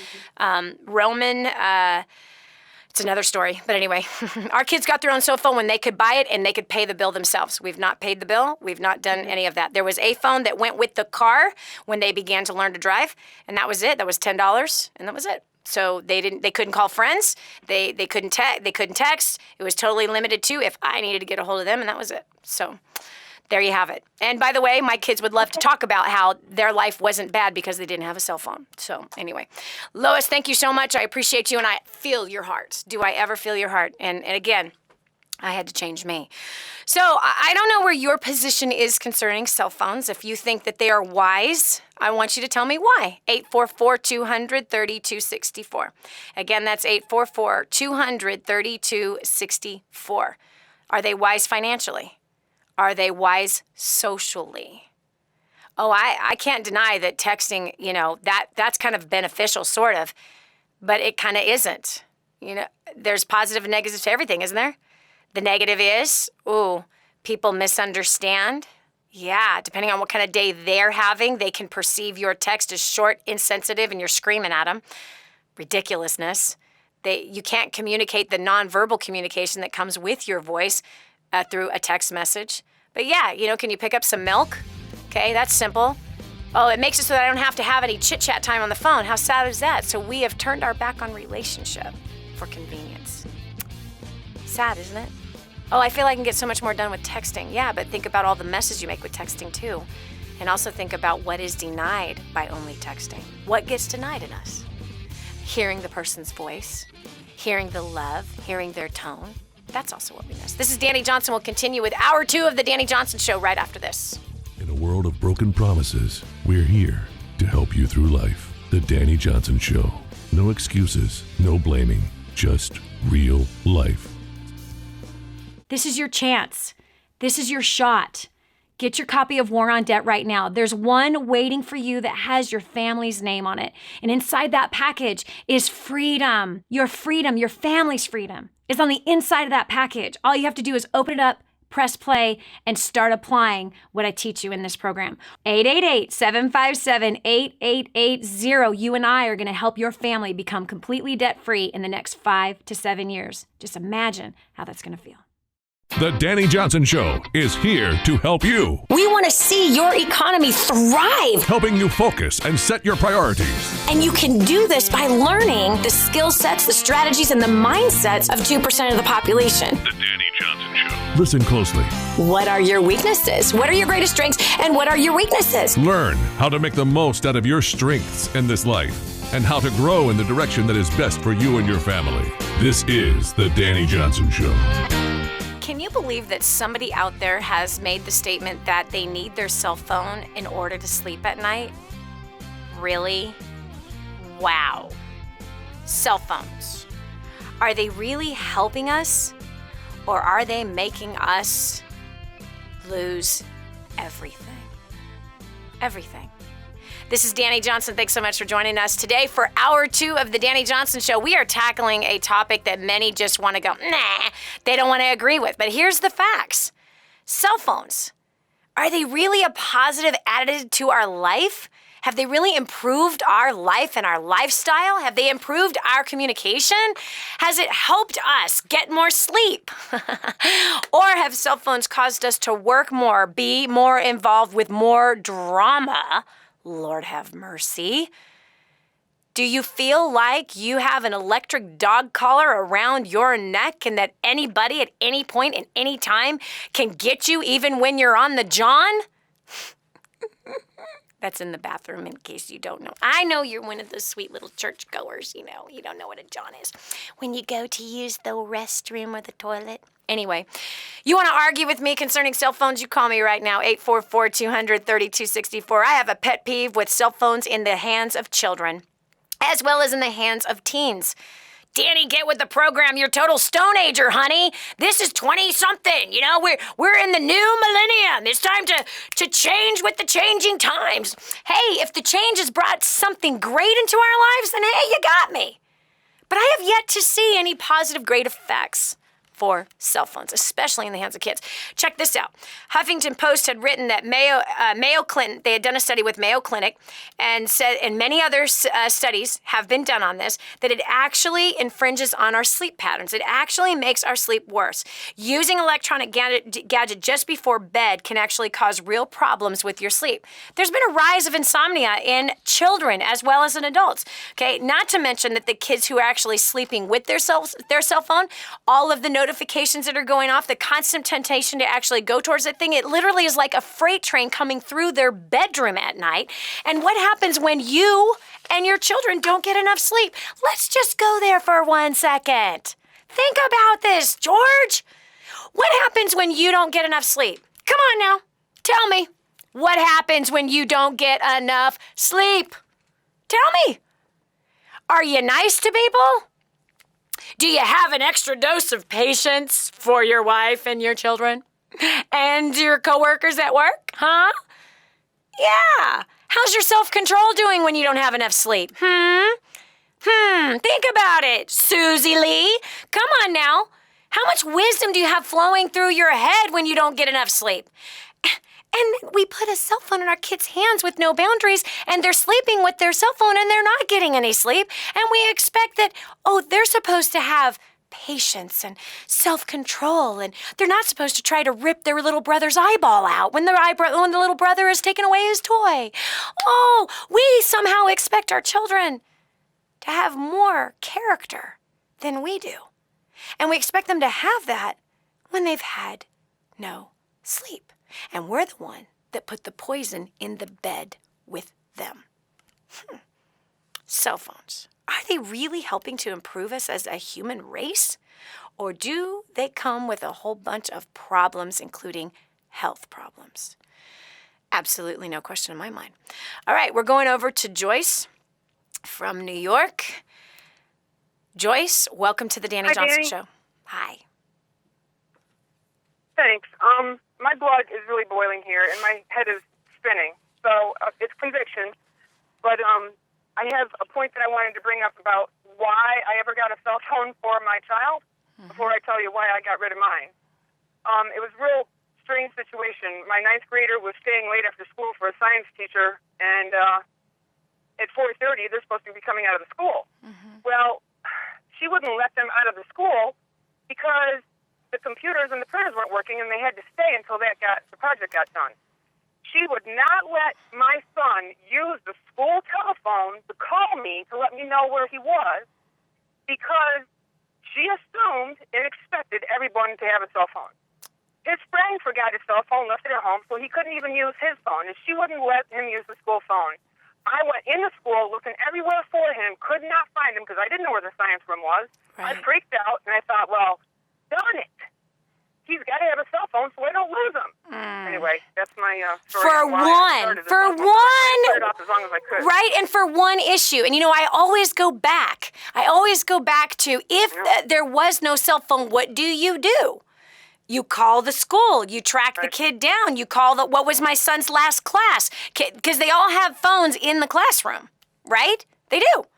Roman... It's another story. But anyway, our kids got their own cell phone when they could buy it and they could pay the bill themselves. We've not paid the bill. We've not done any of that. There was a phone that went with the car when they began to learn to drive, and that was it. That was $10, and that was it. So they couldn't call friends. They couldn't text. It was totally limited to if I needed to get a hold of them, and that was it. So there you have it. And by the way, my kids would love to talk about how their life wasn't bad because they didn't have a cell phone. So anyway, Lois, thank you so much. I appreciate you, and I feel your heart. Do I ever feel your heart? And again, I had to change me. So I don't know where your position is concerning cell phones. If you think that they are wise, I want you to tell me why. 844-200-3264. Again, that's 844-200-3264. Are they wise financially? Are they wise socially? Oh, I can't deny that texting, that's kind of beneficial, sort of, but it kind of isn't. There's positive and negatives to everything, isn't there? The negative is, people misunderstand. Yeah, depending on what kind of day they're having, they can perceive your text as short, insensitive, and you're screaming at them. Ridiculousness. You can't communicate the nonverbal communication that comes with your voice through a text message. But yeah, can you pick up some milk? Okay, that's simple. Oh, it makes it so that I don't have to have any chit-chat time on the phone. How sad is that? So we have turned our back on relationship for convenience. Sad, isn't it? Oh, I feel I can get so much more done with texting. Yeah, but think about all the messes you make with texting too. And also think about what is denied by only texting. What gets denied in us? Hearing the person's voice, hearing the love, hearing their tone. That's also what we miss. This is Dani Johnson. We'll continue with Hour 2 of the Dani Johnson Show right after this. In a world of broken promises, we're here to help you through life. The Dani Johnson Show. No excuses, no blaming, just real life. This is your chance. This is your shot. Get your copy of War on Debt right now. There's one waiting for you that has your family's name on it. And inside that package is freedom. Your family's freedom is on the inside of that package. All you have to do is open it up, press play, and start applying what I teach you in this program. 888-757-8880. You and I are going to help your family become completely debt-free in the next 5 to 7 years. Just imagine how that's going to feel. The Dani Johnson Show is here to help you. We want to see your economy thrive. Helping you focus and set your priorities. And you can do this by learning the skill sets, the strategies, and the mindsets of 2% of the population. The Dani Johnson Show. Listen closely. What are your weaknesses? What are your greatest strengths? And what are your weaknesses? Learn how to make the most out of your strengths in this life and how to grow in the direction that is best for you and your family. This is The Dani Johnson Show. Can you believe that somebody out there has made the statement that they need their cell phone in order to sleep at night? Really? Wow. Cell phones. Are they really helping us, or are they making us lose everything? Everything. This is Dani Johnson. Thanks so much for joining us today for Hour 2 of the Dani Johnson Show. We are tackling a topic that many just want to go, nah, they don't want to agree with. But here's the facts. Cell phones. Are they really a positive additive to our life? Have they really improved our life and our lifestyle? Have they improved our communication? Has it helped us get more sleep? Or have cell phones caused us to work more, be more involved with more drama? Lord have mercy. Do you feel like you have an electric dog collar around your neck and that anybody at any point in any time can get you even when you're on the john? That's in the bathroom in case you don't know. I know you're one of those sweet little churchgoers, you don't know what a john is. When you go to use the restroom or the toilet. Anyway, you want to argue with me concerning cell phones, you call me right now, 844-200-3264. I have a pet peeve with cell phones in the hands of children, as well as in the hands of teens. Dani, get with the program. You're total stone ager, honey. This is 20-something. We're in the new millennium. It's time to change with the changing times. Hey, if the change has brought something great into our lives, then hey, you got me. But I have yet to see any positive, great effects for cell phones, especially in the hands of kids. Check this out. Huffington Post had written that Mayo Clinic, they had done a study with Mayo Clinic and said, and many other studies have been done on this, that it actually infringes on our sleep patterns. It actually makes our sleep worse. Using electronic gadget just before bed can actually cause real problems with your sleep. There's been a rise of insomnia in children as well as in adults. Okay, not to mention that the kids who are actually sleeping with their cell phone, all of the notifications that are going off, the constant temptation to actually go towards that thing, it literally is like a freight train coming through their bedroom at night. And what happens when you and your children don't get enough sleep? Let's just go there for 1 second. Think about this, George. What happens when you don't get enough sleep? Come on now. Tell me. What happens when you don't get enough sleep? Tell me. Are you nice to people? Do you have an extra dose of patience for your wife and your children? And your coworkers at work? Huh? Yeah. How's your self-control doing when you don't have enough sleep? Think about it, Susie Lee. Come on now. How much wisdom do you have flowing through your head when you don't get enough sleep? And we put a cell phone in our kids' hands with no boundaries, and they're sleeping with their cell phone, and they're not getting any sleep. And we expect that, they're supposed to have patience and self-control, and they're not supposed to try to rip their little brother's eyeball out when the little brother has taken away his toy. Oh, we somehow expect our children to have more character than we do. And we expect them to have that when they've had no sleep. And we're the one that put the poison in the bed with them. Cell phones. Are they really helping to improve us as a human race? Or do they come with a whole bunch of problems, including health problems? Absolutely no question in my mind. All right, we're going over to Joyce from New York. Joyce, welcome to the Dani Johnson Show. Hi. Thanks. My blood is really boiling here, and my head is spinning. So it's conviction. But I have a point that I wanted to bring up about why I ever got a cell phone for my child before I tell you why I got rid of mine. It was a real strange situation. My ninth grader was staying late after school for a science teacher, and at 4:30, they're supposed to be coming out of the school. Well, she wouldn't let them out of the school because the computers and the printers weren't working, and they had to stay until the project got done. She would not let my son use the school telephone to call me to let me know where he was because she assumed and expected everyone to have a cell phone. His friend forgot his cell phone, left it at home, so he couldn't even use his phone, and she wouldn't let him use the school phone. I went into school looking everywhere for him, could not find him because I didn't know where the science room was. Right. I freaked out, and I thought, well, darn it. He's got to have a cell phone so I don't lose him. Anyway, that's my story. For one, right, and for one issue. And, I always go back. To if there was no cell phone, what do? You call the school. You track the kid down. You call what was my son's last class? Because they all have phones in the classroom, right? They do.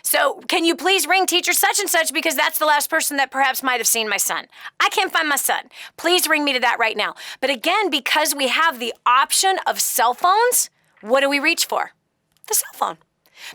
So can you please ring teacher such and such because that's the last person that perhaps might have seen my son. I can't find my son. Please ring me to that right now. But again, because we have the option of cell phones, what do we reach for? The cell phone.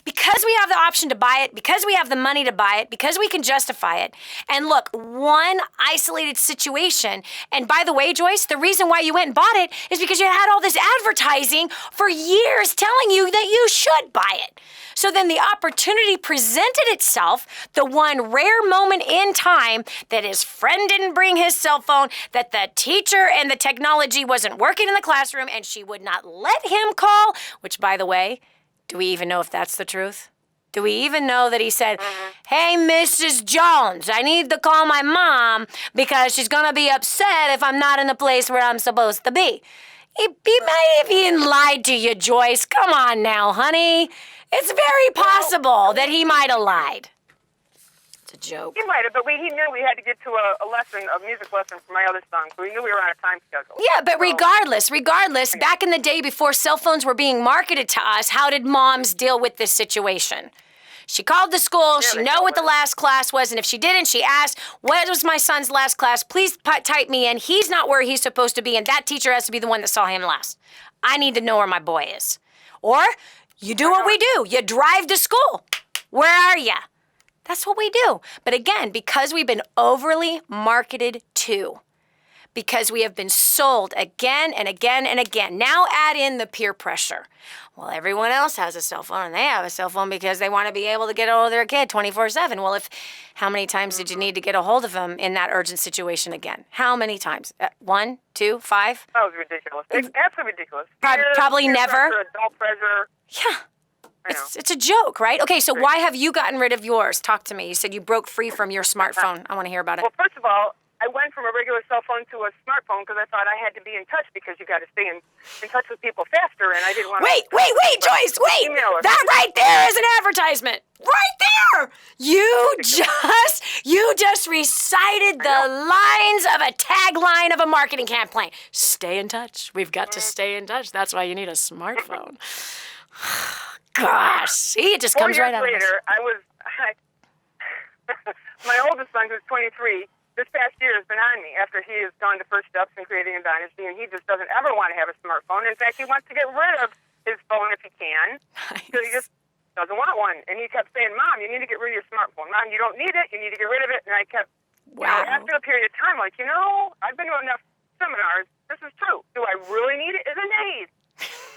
Because we have the option to buy it, because we have the money to buy it, because we can justify it. And look, one isolated situation, and by the way, Joyce, the reason why you went and bought it is because you had all this advertising for years telling you that you should buy it. So then the opportunity presented itself, the one rare moment in time that his friend didn't bring his cell phone, that the teacher and the technology wasn't working in the classroom, and she would not let him call, which, by the way, do we even know if that's the truth? Do we even know that he said, hey, Mrs. Jones, I need to call my mom because she's going to be upset if I'm not in the place where I'm supposed to be? He might have even lied to you, Joyce. Come on now, honey. It's very possible that he might have lied. It's a joke. He might have, but he knew we had to get to a music lesson for my other son, so we knew we were on a time schedule. Yeah, but regardless, back in the day before cell phones were being marketed to us, how did moms deal with this situation? She called the school, she knew what the last class was, and if she didn't, she asked, what was my son's last class? Please type me in. He's not where he's supposed to be, and that teacher has to be the one that saw him last. I need to know where my boy is. Or you do what we do. You drive to school. Where are you? That's what we do. But again, because we've been overly marketed to, because we have been sold again and again and again. Now add in the peer pressure. Well, everyone else has a cell phone, and they have a cell phone because they want to be able to get a hold of their kid 24/7. Well, how many times did you need to get a hold of them in that urgent situation again? How many times? 1, 2, 5? That was ridiculous. It's absolutely ridiculous. Probably never. Pressure, adult pressure. Yeah. It's a joke, right? Okay, so why have you gotten rid of yours? Talk to me. You said you broke free from your smartphone. I want to hear about it. Well, first of all, I went from a regular cell phone to a smartphone because I thought I had to be in touch because you got to stay in touch with people faster, and I didn't want to. Wait, Joyce, wait! That right there is an advertisement. Right there! You just recited the lines of a tagline of a marketing campaign. Stay in touch. We've got to stay in touch. That's why you need a smartphone. Gosh, see, it just comes right out of us. 4 years later, my oldest son, who's 23, this past year has been on me after he has gone to first steps in creating a dynasty, and he just doesn't ever want to have a smartphone. In fact, he wants to get rid of his phone if he can, because he just doesn't want one. And he kept saying, Mom, you need to get rid of your smartphone. Mom, you don't need it. You need to get rid of it. And I kept, after a period of time, like, I've been to enough seminars. This is true. Do I really need it? Is a maze.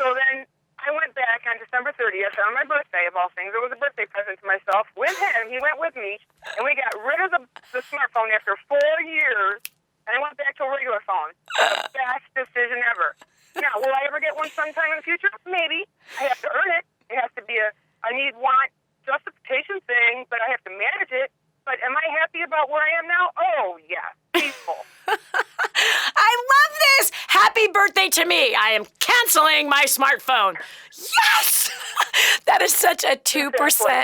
So then I went back on December 30th on my birthday, of all things. It was a birthday present to myself. With him, he went with me, and we got rid of the smartphone after 4 years, and I went back to a regular phone. The best decision ever. Now, will I ever get one sometime in the future? Maybe. I have to earn it. It has to be a need, want, justification thing, but I have to manage it. But am I happy about where I am now? Oh, yeah. Peaceful. I love this. Happy birthday to me. I am canceling my smartphone. Yes! That is such a 2%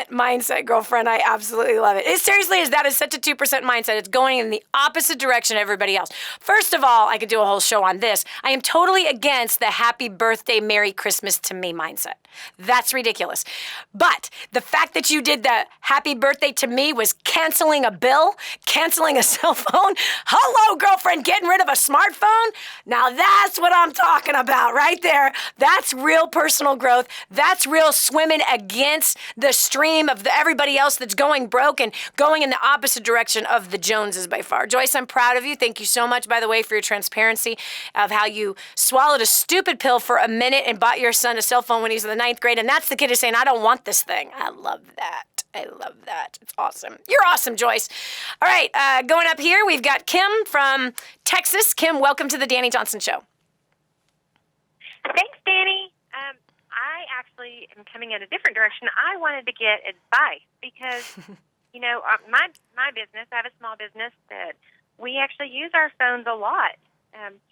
mindset, girlfriend. I absolutely love it. It seriously is. That is such a 2% mindset. It's going in the opposite direction of everybody else. First of all, I could do a whole show on this. I am totally against the happy birthday, Merry Christmas to me mindset. That's ridiculous. But the fact that you did the happy birthday to me was canceling a bill, canceling a cell phone. Hello, girlfriend, getting rid of a smartphone. Now that's what I'm talking about right there. That's real personal growth. That's real swimming against the stream of everybody else that's going broke and going in the opposite direction of the Joneses by far. Joyce, I'm proud of you. Thank you so much, by the way, for your transparency of how you swallowed a stupid pill for a minute and bought your son a cell phone when he was in the 9th grade. And that's the kid who's saying, I don't want this thing. I love that. I love that. It's awesome. You're awesome, Joyce. All right, going up here, we've got Kim from Texas. Kim, welcome to the Dani Johnson Show. Thanks, Dani. I actually am coming in a different direction. I wanted to get advice because, my business, I have a small business that we actually use our phones a lot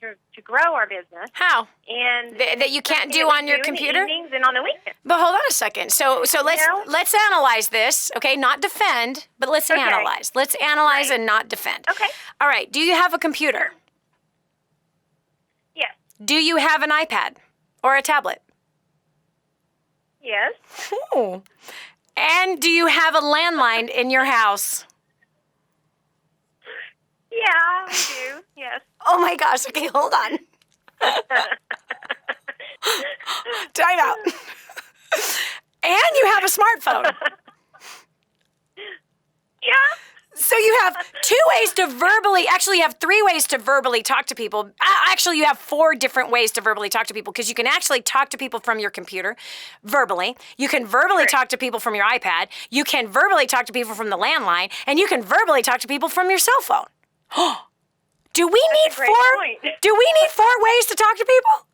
to grow our business. How? And that you can't do on your computer? In the evenings and on the weekends. But hold on a second. So let's analyze this, okay? Not defend, but let's analyze. Let's analyze and not defend. Okay. All right. Do you have a computer? Yes. Do you have an iPad or a tablet? Yes. Ooh. And do you have a landline in your house? Yeah, we do. Yes. Oh my gosh. Okay, hold on. Time out. And you have a smartphone. Yeah. So you have 2 ways to actually you have 3 ways to verbally talk to people. Actually, you have 4 different ways to verbally talk to people because you can actually talk to people from your computer verbally. You can verbally talk to people from your iPad. You can verbally talk to people from the landline. And you can verbally talk to people from your cell phone. Do we need 4 ways to talk to people?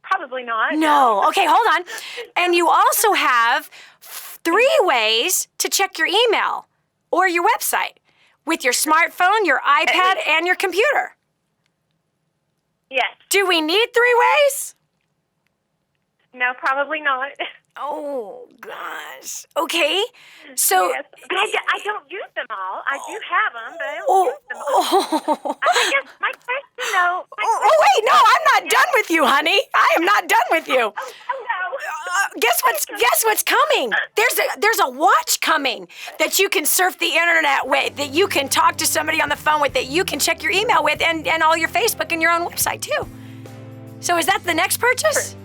Probably not. No. Okay, hold on. And you also have 3 ways to check your email or your website with your smartphone, your iPad, and your computer. Yes. Do we need 3 ways? No, probably not. Oh, gosh. Okay. So... Yes. But I don't use them all. I do have them, but I don't use them all. I guess my question, though... wait, no, I'm not done with you, honey. I am not done with you. Oh, no. Guess what's coming? There's a watch coming that you can surf the internet with, that you can talk to somebody on the phone with, that you can check your email with, and all your Facebook and your own website, too. So is that the next purchase?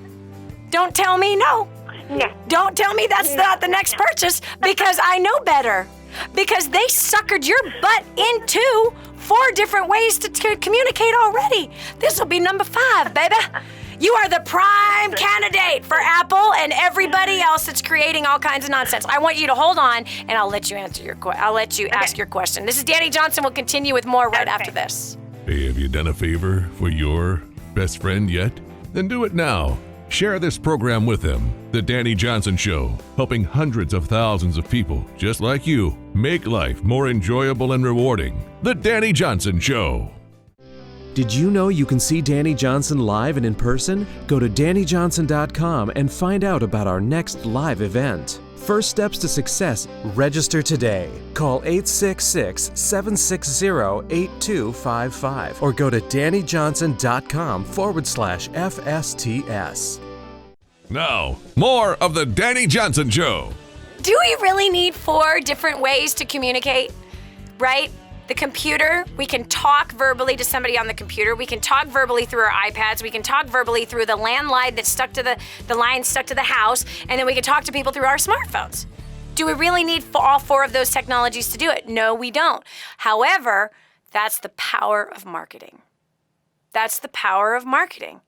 Don't tell me no. No. Don't tell me that's not the next purchase, because I know better. Because they suckered your butt into 4 different ways to communicate already. This will be number 5, baby. You are the prime candidate for Apple and everybody else that's creating all kinds of nonsense. I want you to hold on, and I'll let you answer I'll let you ask your question. This is Dani Johnson. We'll continue with more right after this. Hey, have you done a favor for your best friend yet? Then do it now. Share this program with them. The Dani Johnson Show, helping hundreds of thousands of people just like you make life more enjoyable and rewarding. The Dani Johnson Show. Did you know you can see Dani Johnson live and in person? Go to DaniJohnson.com and find out about our next live event. First steps to success. Register today. Call 866-760-8255 or go to DaniJohnson.com/FSTS. Now, more of the Dani Johnson Show. Do we really need 4 different ways to communicate? Right? The computer, we can talk verbally to somebody on the computer. We can talk verbally through our iPads. We can talk verbally through the landline that's stuck to the line stuck to the house. And then we can talk to people through our smartphones. Do we really need all 4 of those technologies to do it? No, we don't. However, that's the power of marketing. That's the power of marketing.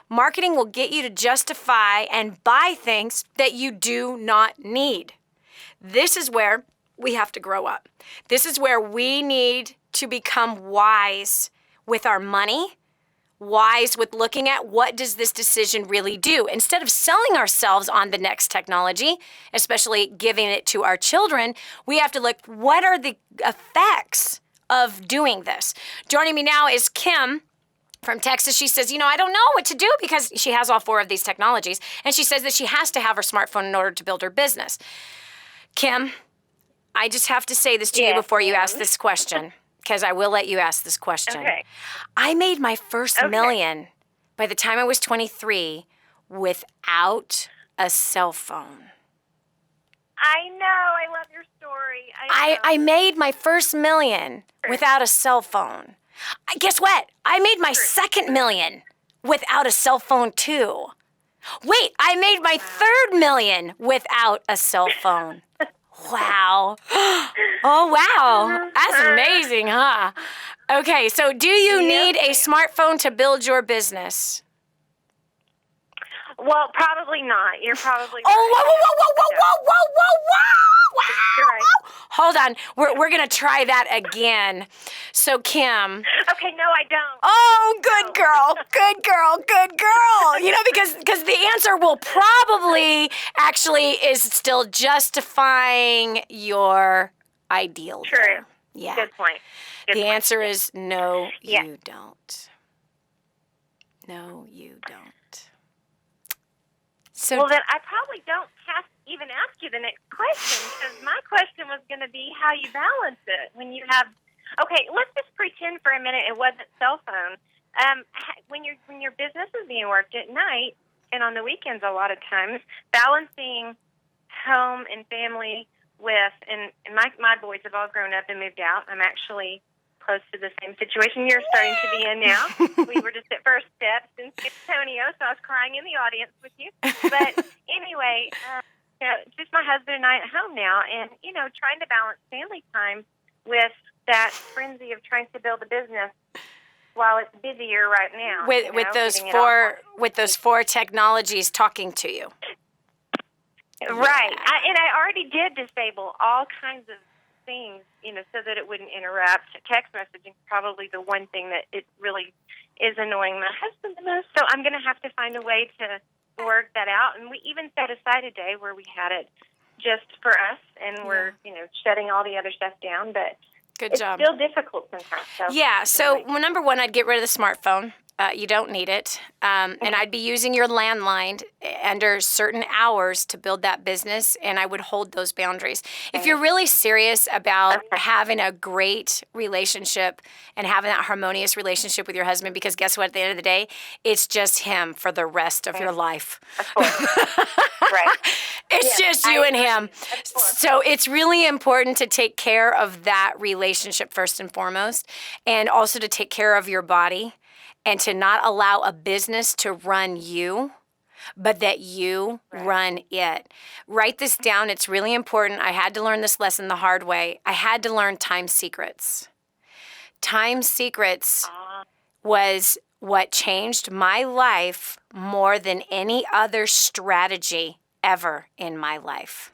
Marketing will get you to justify and buy things that you do not need. This is where we have to grow up. This is where we need to become wise with our money, wise with looking at what does this decision really do. Instead of selling ourselves on the next technology, especially giving it to our children, we have to look, what are the effects of doing this? Joining me now is Kim from Texas. She says, I don't know what to do because she has all 4 of these technologies. And she says that she has to have her smartphone in order to build her business. Kim, I just have to say this to you before you ask this question, because I will let you ask this question. Okay. I made my first million by the time I was 23 without a cell phone. I know. I love your story. I made my first million without a cell phone. Guess what? I made my second million without a cell phone, too. Wait, I made my third million without a cell phone. Wow. Oh, wow. That's amazing, huh? Okay, so do you need a smartphone to build your business? Well, probably not. You're probably Oh, whoa. You're right. Hold on. We're going to try that again. So, Kim. Okay, no, I don't. Oh, good girl. Because the answer will probably actually is still justifying your ideal. True. There. Yeah. Good point. The answer is no, you don't. No, you don't. So, well, then I probably don't have to even ask you the next question, because my question was going to be how you balance it when you have. Okay, let's just pretend for a minute it wasn't cell phone. When your business is being worked at night and on the weekends, a lot of times balancing home and family with, and my boys have all grown up and moved out. I'm actually close to the same situation you're starting to be in now. We were just at first steps in San Antonio, so I was crying in the audience with you. But anyway, just my husband and I at home now, and trying to balance family time with that frenzy of trying to build a business while it's busier right now. With those 4 technologies talking to you. Right. I already did disable all kinds of things, so that it wouldn't interrupt. Text messaging is probably the one thing that it really is annoying my husband the most. So I'm going to have to find a way to work that out. And we even set aside a day where we had it just for us, and we're, shutting all the other stuff down. But Good job. It's still difficult sometimes. So number one, I'd get rid of the smartphone. You don't need it. And I'd be using your landline under certain hours to build that business, and I would hold those boundaries. If you're really serious about having a great relationship and having that harmonious relationship with your husband, because guess what, at the end of the day, it's just him for the rest of your life. Of course. Right. It's just you and him. So it's really important to take care of that relationship first and foremost, and also to take care of your body. And to not allow a business to run you, but that you run it. Write this down. It's really important. I had to learn this lesson the hard way. I had to learn time secrets. Time secrets was what changed my life more than any other strategy ever in my life.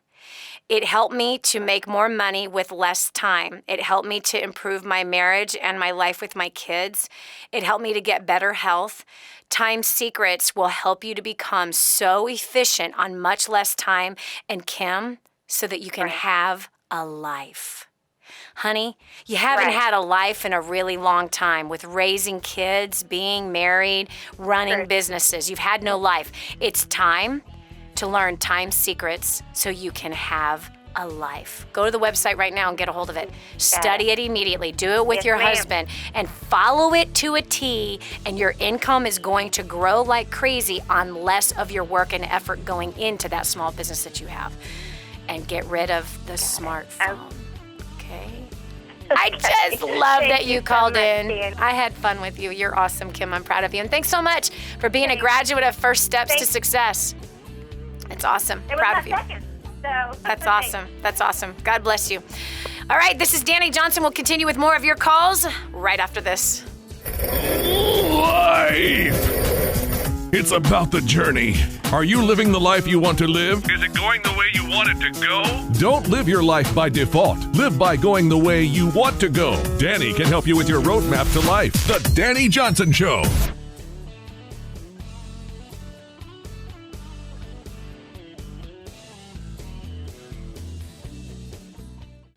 It helped me to make more money with less time. It helped me to improve my marriage and my life with my kids. It helped me to get better health. Time Secrets will help you to become so efficient on much less time. And Kim, so that you can have a life. Honey, you haven't had a life in a really long time with raising kids, being married, running businesses. You've had no life. It's time to learn Time Secrets so you can have a life. Go to the website right now and get a hold of it. Study it immediately. Do it with your husband and follow it to a T, and your income is going to grow like crazy on less of your work and effort going into that small business that you have. And get rid of the smartphone. Okay? I just love that you called in. I had fun with you. You're awesome, Kim. I'm proud of you. And thanks so much for being a graduate of First Steps to Success. It's awesome. Proud of you. That's awesome. That's awesome. God bless you. All right, this is Dani Johnson. We'll continue with more of your calls right after this. Life! It's about the journey. Are you living the life you want to live? Is it going the way you want it to go? Don't live your life by default. Live by going the way you want to go. Dani can help you with your roadmap to life. The Dani Johnson Show.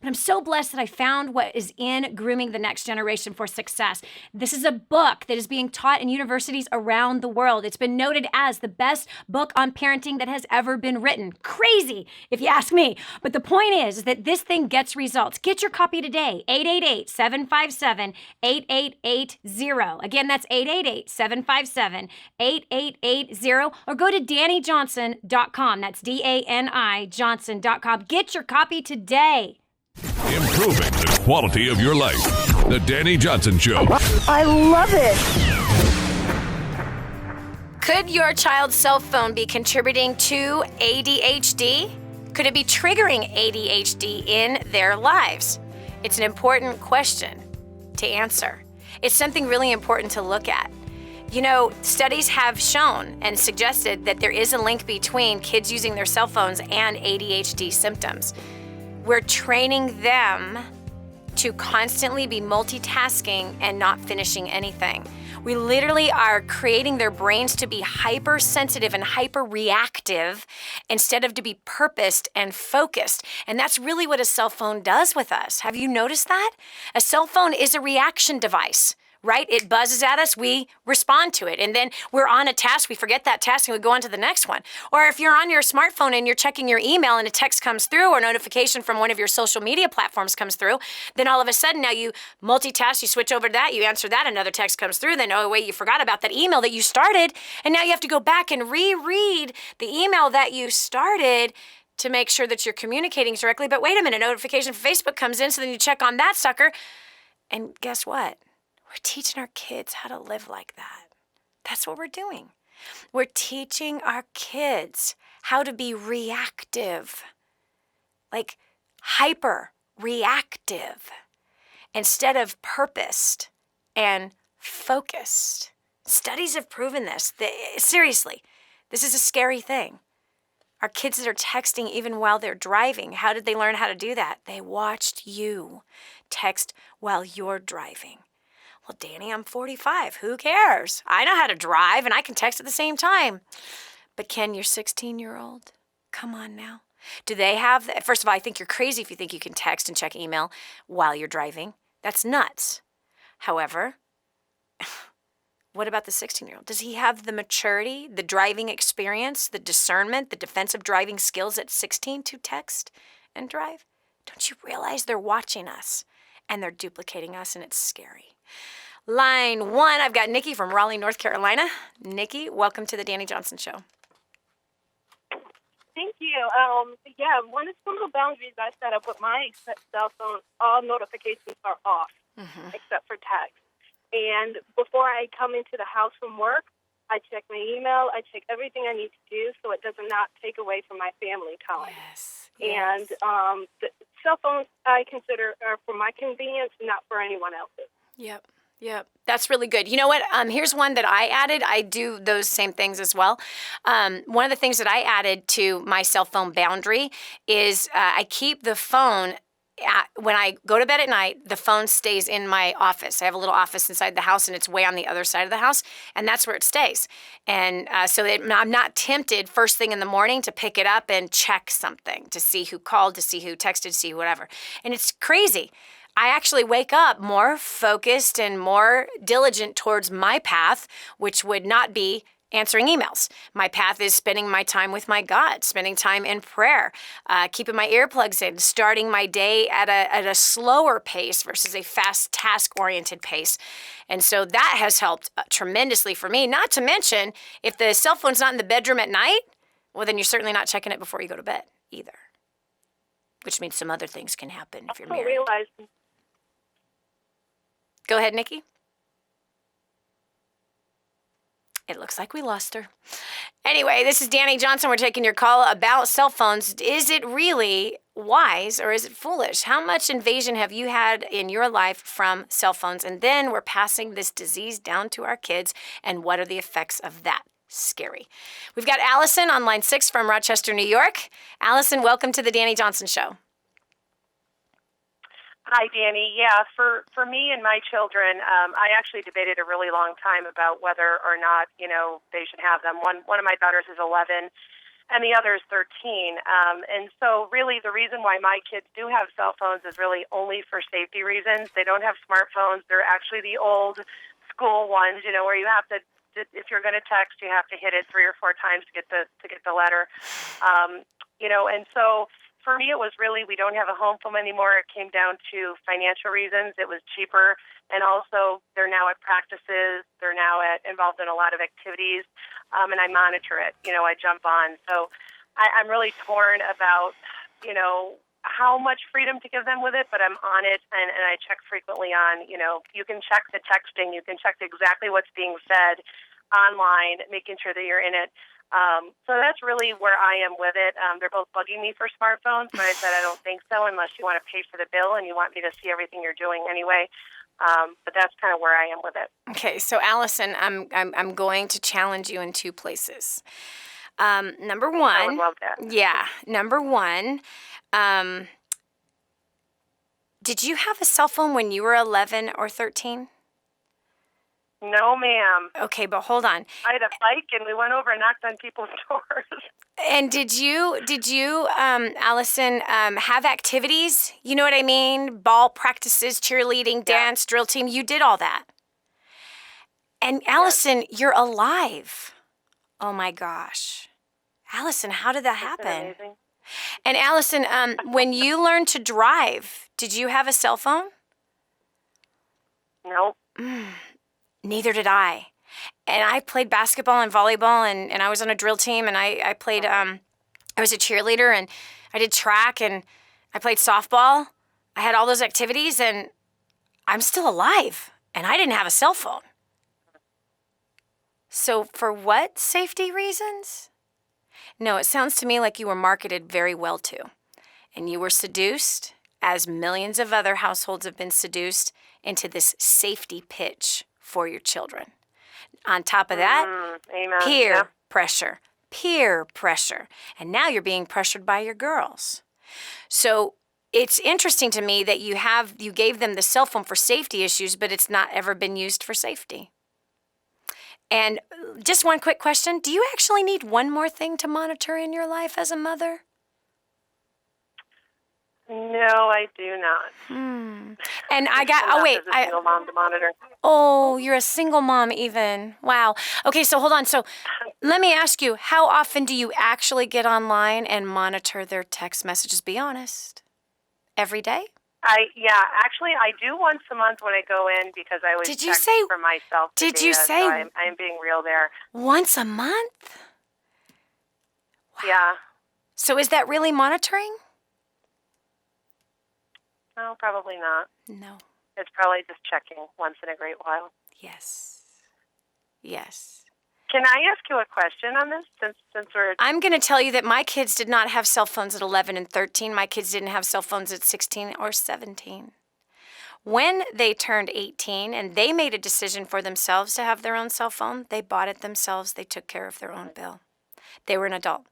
I'm so blessed that I found what is in Grooming the Next Generation for Success. This is a book that is being taught in universities around the world. It's been noted as the best book on parenting that has ever been written. Crazy, if you ask me. But the point is that this thing gets results. Get your copy today, 888-757-8880. Again, that's 888-757-8880. Or go to DaniJohnson.com. That's DANI Johnson.com. Get your copy today. Improving the quality of your life. The Dani Johnson Show. I love it. Could your child's cell phone be contributing to ADHD? Could it be triggering ADHD in their lives? It's an important question to answer. It's something really important to look at. You know, studies have shown and suggested that there is a link between kids using their cell phones and ADHD symptoms. We're training them to constantly be multitasking and not finishing anything. We literally are creating their brains to be hypersensitive and hyper-reactive instead of to be purposed and focused. And that's really what a cell phone does with us. Have you noticed that? A cell phone is a reaction device. Right? It buzzes at us, we respond to it. And then we're on a task, we forget that task and we go on to the next one. Or if you're on your smartphone and you're checking your email and a text comes through or a notification from one of your social media platforms comes through, then all of a sudden now you multitask, you switch over to that, you answer that, another text comes through, then oh wait, you forgot about that email that you started, and now you have to go back and reread the email that you started to make sure that you're communicating directly. But wait a minute, a notification from Facebook comes in, so then you check on that sucker, and guess what? We're teaching our kids how to live like that. That's what we're doing. We're teaching our kids how to be reactive, like hyper-reactive, instead of purposed and focused. Studies have proven this. Seriously, this is a scary thing. Our kids that are texting even while they're driving, how did they learn how to do that? They watched you text while you're driving. Well, Dani, I'm 45. Who cares? I know how to drive and I can text at the same time. But can your 16-year-old? Come on now. Do they have, first of all, I think you're crazy if you think you can text and check email while you're driving. That's nuts. However, what about the 16-year-old? Does he have the maturity, the driving experience, the discernment, the defensive driving skills at 16 to text and drive? Don't you realize they're watching us and they're duplicating us, and it's scary? Line 1, I've got Nikki from Raleigh, North Carolina. Nikki, welcome to the Dani Johnson Show. Thank you. One of the boundaries I set up with my cell phone, all notifications are off, except for text. And before I come into the house from work, I check my email, I check everything I need to do so it does not take away from my family time. Yes. And the cell phones I consider are for my convenience, not for anyone else's. Yep. Yep, that's really good. You know what? Here's one that I added. I do those same things as well. One of the things that I added to my cell phone boundary is I keep the phone. When I go to bed at night, the phone stays in my office. I have a little office inside the house, and it's way on the other side of the house, and that's where it stays. And so I'm not tempted first thing in the morning to pick it up and check something, to see who called, to see who texted, to see whatever. And it's crazy. I actually wake up more focused and more diligent towards my path, which would not be answering emails. My path is spending my time with my God, spending time in prayer, keeping my earplugs in, starting my day at a slower pace versus a fast task-oriented pace. And so that has helped tremendously for me. Not to mention, if the cell phone's not in the bedroom at night, well, then you're certainly not checking it before you go to bed either, which means some other things can happen if you're married. Go ahead, Nikki. It looks like we lost her. Anyway, this is Dani Johnson. We're taking your call about cell phones. Is it really wise or is it foolish? How much invasion have you had in your life from cell phones? And then we're passing this disease down to our kids. And what are the effects of that? Scary. We've got Allison on line 6 from Rochester, New York. Allison, welcome to the Dani Johnson Show. Hi, Dani. Yeah, for me and my children, I actually debated a really long time about whether or not, they should have them. One of my daughters is 11, and the other is 13. And so really the reason why my kids do have cell phones is really only for safety reasons. They don't have smartphones. They're actually the old school ones, where you have to, if you're going to text, you have to hit it 3 or 4 times to get the letter. And so for me, it was really, we don't have a home phone anymore. It came down to financial reasons. It was cheaper. And also, they're now at practices. They're now involved in a lot of activities. And I monitor it. I jump on. So I'm really torn about, how much freedom to give them with it, but I'm on it. And I check frequently on, you can check the texting. You can check exactly what's being said online, making sure that you're in it. So that's really where I am with it. They're both bugging me for smartphones, but I said I don't think so unless you want to pay for the bill and you want me to see everything you're doing anyway. But that's kind of where I am with it. Okay, so Allison, I'm going to challenge you in 2 places. Number one, I would love that. Yeah, number one, did you have a cell phone when you were 11 or 13? No, ma'am. Okay, but hold on. I had a bike, and we went over and knocked on people's doors. And did you, Allison, have activities? You know what I mean? Ball practices, cheerleading, dance, drill team. You did all that. And Allison, you're alive. Oh my gosh. Allison, how did that happen? Amazing. And Allison, when you learned to drive, did you have a cell phone? Nope. Neither did I. And I played basketball and volleyball, and I was on a drill team, and I played, I was a cheerleader, and I did track, and I played softball. I had all those activities, and I'm still alive, and I didn't have a cell phone. So for what safety reasons? No, it sounds to me like you were marketed very well to, and you were seduced, as millions of other households have been seduced, into this safety pitch for your children. On top of that, peer pressure. And now you're being pressured by your girls. So it's interesting to me that you gave them the cell phone for safety issues, but it's not ever been used for safety. And just one quick question. Do you actually need one more thing to monitor in your life as a mother? No, I do not. And Single mom to monitor. Oh, you're a single mom even. Wow. Okay, so hold on. So let me ask you, how often do you actually get online and monitor their text messages? Be honest. Every day? Actually, I do once a month when I go in because I always check for myself. So I'm being real there. Once a month? Wow. Yeah. So is that really monitoring? No, probably not. No. It's probably just checking once in a great while. Yes. Can I ask you a question on this? Since we're... I'm going to tell you that my kids did not have cell phones at 11 and 13. My kids didn't have cell phones at 16 or 17. When they turned 18 and they made a decision for themselves to have their own cell phone, they bought it themselves. They took care of their own bill. They were an adult.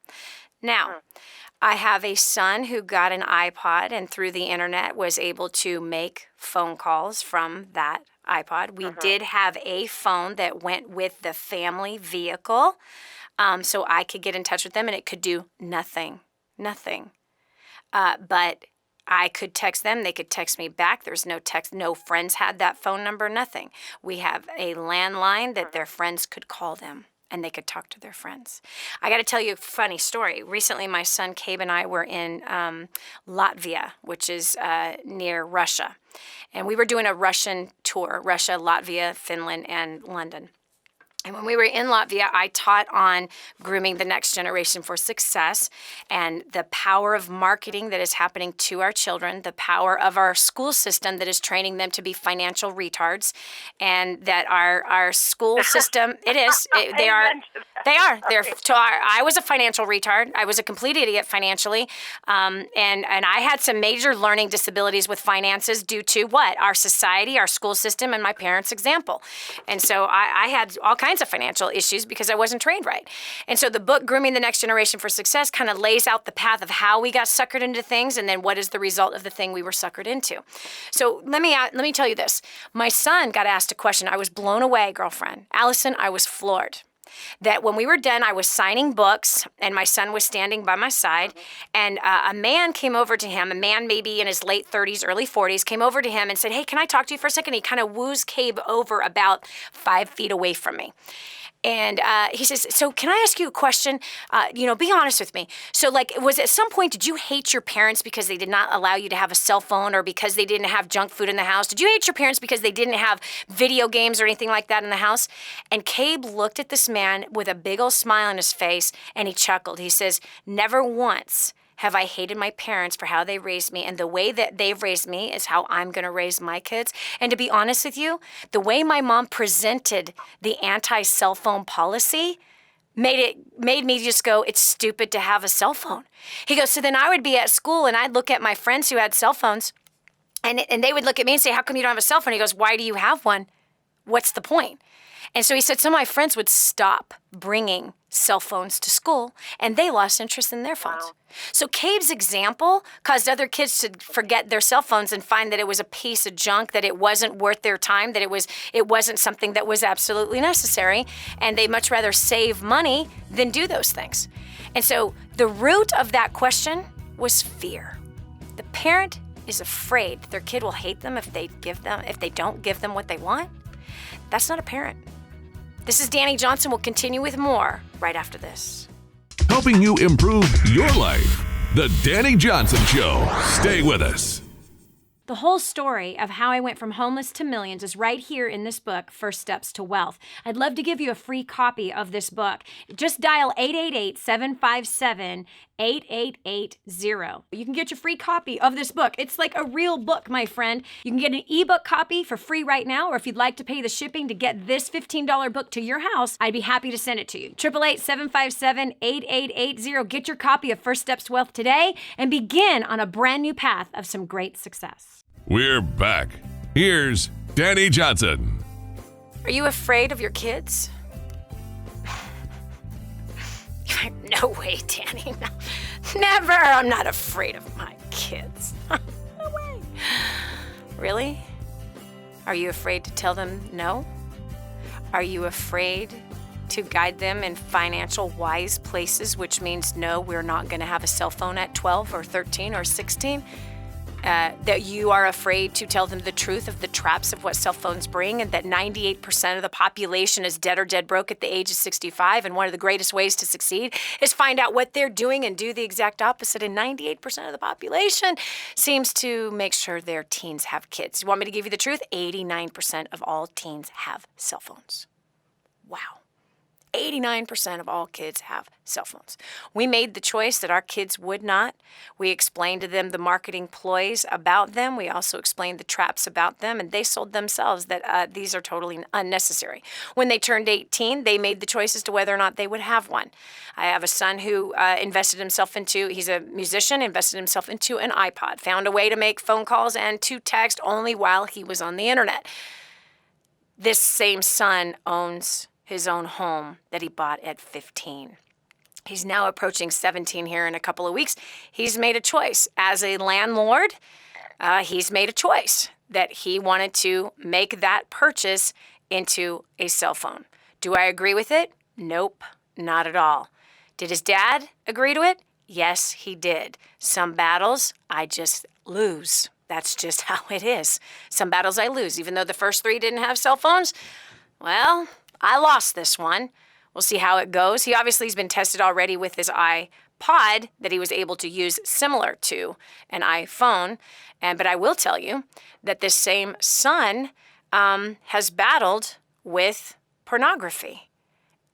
Now, I have a son who got an iPod and through the internet was able to make phone calls from that iPod. We did have a phone that went with the family vehicle, so I could get in touch with them and it could do nothing. But I could text them. They could text me back. There's no text. No friends had that phone number, nothing. We have a landline that their friends could call them and they could talk to their friends. I got to tell you a funny story. Recently, my son Cabe and I were in Latvia, which is near Russia. And we were doing a Russian tour, Russia, Latvia, Finland, and London. And when we were in Latvia, I taught on grooming the next generation for success and the power of marketing that is happening to our children, the power of our school system that is training them to be financial retards, and that our school system, I was a financial retard. I was a complete idiot financially. And I had some major learning disabilities with finances due to what? Our society, our school system, and my parents' example. And so I had all kinds of financial issues because I wasn't trained right. And so the book, Grooming the Next Generation for Success, kind of lays out the path of how we got suckered into things and then what is the result of the thing we were suckered into. So let me tell you this. My son got asked a question. I was blown away, girlfriend. Allison, I was floored. That when we were done, I was signing books and my son was standing by my side and a man came over to him, a man maybe in his late 30s, early 40s, came over to him and said, "Hey, can I talk to you for a second?" He kind of woos Cabe over about 5 feet away from me. And he says, "So can I ask you a question? Be honest with me. So was at some point, did you hate your parents because they did not allow you to have a cell phone or because they didn't have junk food in the house? Did you hate your parents because they didn't have video games or anything like that in the house?" And Cabe looked at this man with a big old smile on his face and he chuckled. He says, "Never once have I hated my parents for how they raised me, and the way that they've raised me is how I'm going to raise my kids. And to be honest with you, the way my mom presented the anti-cell phone policy made me just go, it's stupid to have a cell phone." He goes, "So then I would be at school and I'd look at my friends who had cell phones and they would look at me and say, 'How come you don't have a cell phone?' He goes, 'Why do you have one? What's the point?' And so he said some of my friends would stop bringing cell phones to school, and they lost interest in their phones." Wow. So Cabe's example caused other kids to forget their cell phones and find that it was a piece of junk, that it wasn't worth their time, that it wasn't something that was absolutely necessary, and they much rather save money than do those things. And so the root of that question was fear. The parent is afraid their kid will hate them if they don't give them what they want. That's not a parent. This is Dani Johnson. We'll continue with more right after this. Helping you improve your life. The Dani Johnson Show. Stay with us. The whole story of how I went from homeless to millions is right here in this book, First Steps to Wealth. I'd love to give you a free copy of this book. Just dial 888-757-8880. You can get your free copy of this book. It's like a real book, my friend. You can get an ebook copy for free right now, or if you'd like to pay the shipping to get this $15 book to your house, I'd be happy to send it to you. 888-757-8880. Get your copy of First Steps to Wealth today and begin on a brand new path of some great success. We're back. Here's Dani Johnson. Are you afraid of your kids? No way, Dani. No. Never. I'm not afraid of my kids. No way. Really? Are you afraid to tell them no? Are you afraid to guide them in financial wise places, which means no, we're not going to have a cell phone at 12 or 13 or 16? That you are afraid to tell them the truth of the traps of what cell phones bring, and that 98% of the population is dead or dead broke at the age of 65, and one of the greatest ways to succeed is find out what they're doing and do the exact opposite, and 98% of the population seems to make sure their teens have kids. You want me to give you the truth? 89% of all teens have cell phones. Wow. 89% of all kids have cell phones. We made the choice that our kids would not. We explained to them the marketing ploys about them. We also explained the traps about them, and they sold themselves that these are totally unnecessary. When they turned 18, they made the choice as to whether or not they would have one. I have a son who he's a musician, invested himself into an iPod, found a way to make phone calls and to text only while he was on the internet. This same son owns his own home that he bought at 15. He's now approaching 17 here in a couple of weeks. He's made a choice. As a landlord, he's made a choice that he wanted to make that purchase into a cell phone. Do I agree with it? Nope, not at all. Did his dad agree to it? Yes, he did. Some battles I just lose. That's just how it is. Some battles I lose. Even though the first 3 didn't have cell phones, well, I lost this one. We'll see how it goes. He obviously has been tested already with his iPod that he was able to use similar to an iPhone. But I will tell you that this same son has battled with pornography.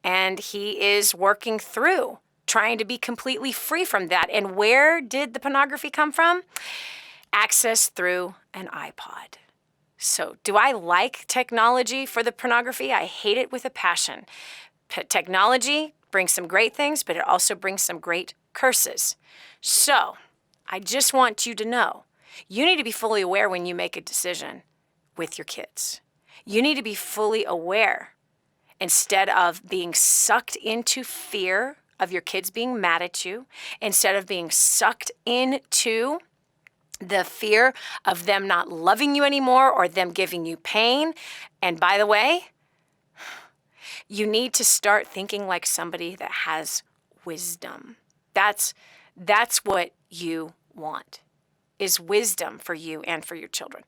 And he is working through trying to be completely free from that. And where did the pornography come from? Access through an iPod. So, do I like technology for the pornography? I hate it with a passion. Technology brings some great things, but it also brings some great curses. So, I just want you to know, you need to be fully aware when you make a decision with your kids. You need to be fully aware instead of being sucked into fear of your kids being mad at you, instead of being sucked into the fear of them not loving you anymore or them giving you pain. And by the way, you need to start thinking like somebody that has wisdom. That's what you want, is wisdom for you and for your children.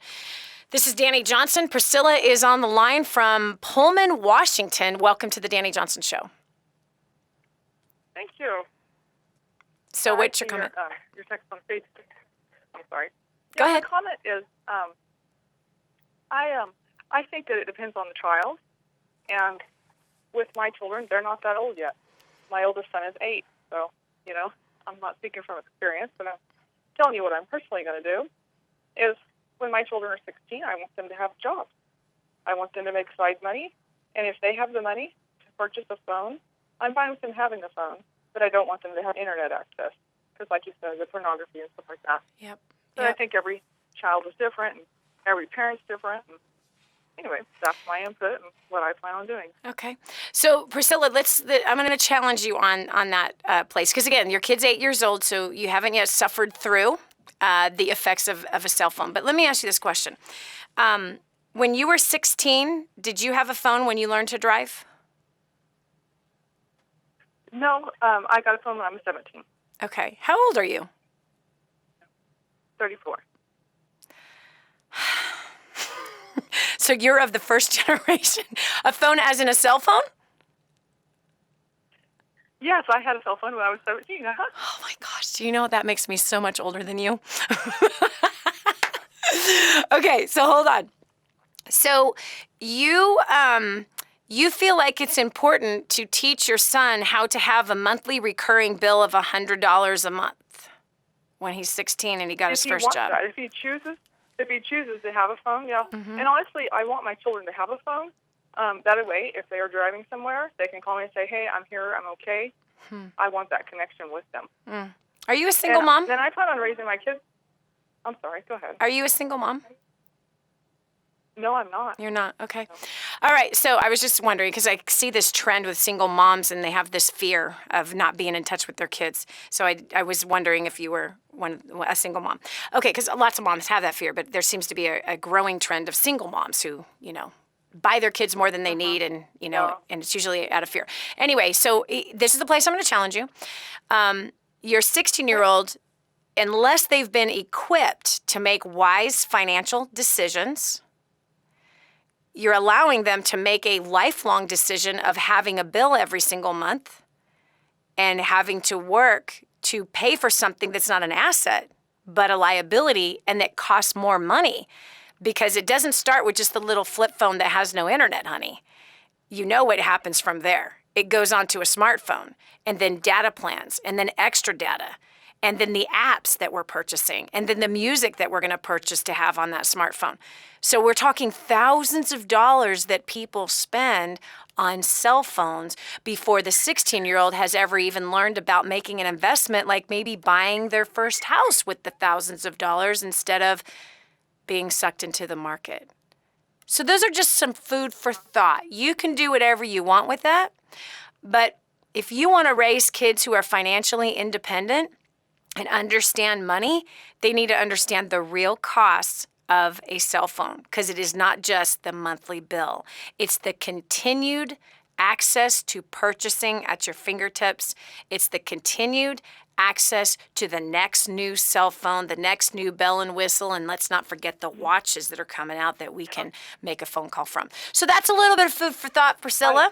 This is Dani Johnson. Priscilla is on the line from Pullman, Washington. Welcome to the Dani Johnson Show. Thank you. So what's your comment? Your text on Facebook. I'm sorry. Go ahead. My comment is, I think that it depends on the child, and with my children, they're not that old yet. My oldest son is 8, so I'm not speaking from experience, but I'm telling you what I'm personally going to do. Is when my children are 16, I want them to have jobs. I want them to make side money, and if they have the money to purchase a phone, I'm fine with them having a phone, but I don't want them to have internet access. Because like you said, the pornography and stuff like that. Yep. So I think every child is different, and every parent's different. And anyway, that's my input and what I plan on doing. Okay. So Priscilla, I'm going to challenge you on that place. Because again, your kid's 8 years old, so you haven't yet suffered through the effects of a cell phone. But let me ask you this question. When you were 16, did you have a phone when you learned to drive? No, I got a phone when I was 17. Okay. How old are you? 34. So you're of the first generation. A phone as in a cell phone? Yes, I had a cell phone when I was 17. Uh-huh. Oh my gosh. Do you know that makes me so much older than you? Okay, so hold on. So you feel like it's important to teach your son how to have a monthly recurring bill of $100 a month when he's 16 and he got his first job. That. If he chooses to have a phone, yeah. Mm-hmm. And honestly, I want my children to have a phone. That way, if they are driving somewhere, they can call me and say, "Hey, I'm here. I'm okay." I want that connection with them. Are you a single mom? Then I plan on raising my kids. I'm sorry. Go ahead. Are you a single mom? No, I'm not. You're not? Okay. No. All right. So I was just wondering, because I see this trend with single moms and they have this fear of not being in touch with their kids. So I was wondering if you were a single mom. Okay, because lots of moms have that fear, but there seems to be a growing trend of single moms who, buy their kids more than they need and, and it's usually out of fear. Anyway, so this is the place I'm going to challenge you. Your 16-year-old, unless they've been equipped to make wise financial decisions, you're allowing them to make a lifelong decision of having a bill every single month and having to work to pay for something that's not an asset, but a liability and that costs more money, because it doesn't start with just the little flip phone that has no internet, honey. You know what happens from there. it goes onto a smartphone, and then data plans, and then extra data, and then the apps that we're purchasing, and then the music that we're going to purchase to have on that smartphone. So we're talking thousands of dollars that people spend on cell phones before the 16-year-old has ever even learned about making an investment, like maybe buying their first house with the thousands of dollars instead of being sucked into the market. So those are just some food for thought. You can do whatever you want with that, but if you want to raise kids who are financially independent and understand money, they need to understand the real costs of a cell phone, because it is not just the monthly bill. It's the continued access to purchasing at your fingertips. It's the continued access to the next new cell phone, the next new bell and whistle, and let's not forget the watches that are coming out that we can make a phone call from. So that's a little bit of food for thought, Priscilla.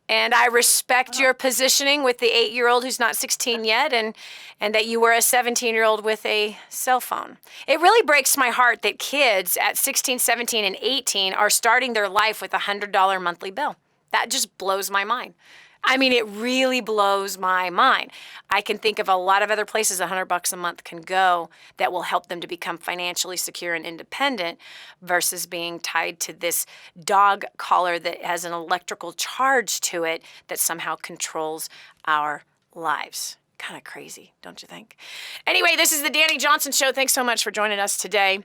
And I respect your positioning with the 8-year-old who's not 16 yet, and that you were a 17-year-old with a cell phone. It really breaks my heart that kids at 16, 17, and 18 are starting their life with a $100 monthly bill. That just blows my mind. I mean, it really blows my mind. I can think of a lot of other places $100 a month can go that will help them to become financially secure and independent versus being tied to this dog collar that has an electrical charge to it that somehow controls our lives. Kind of crazy, don't you think? Anyway, this is the Dani Johnson Show. Thanks so much for joining us today.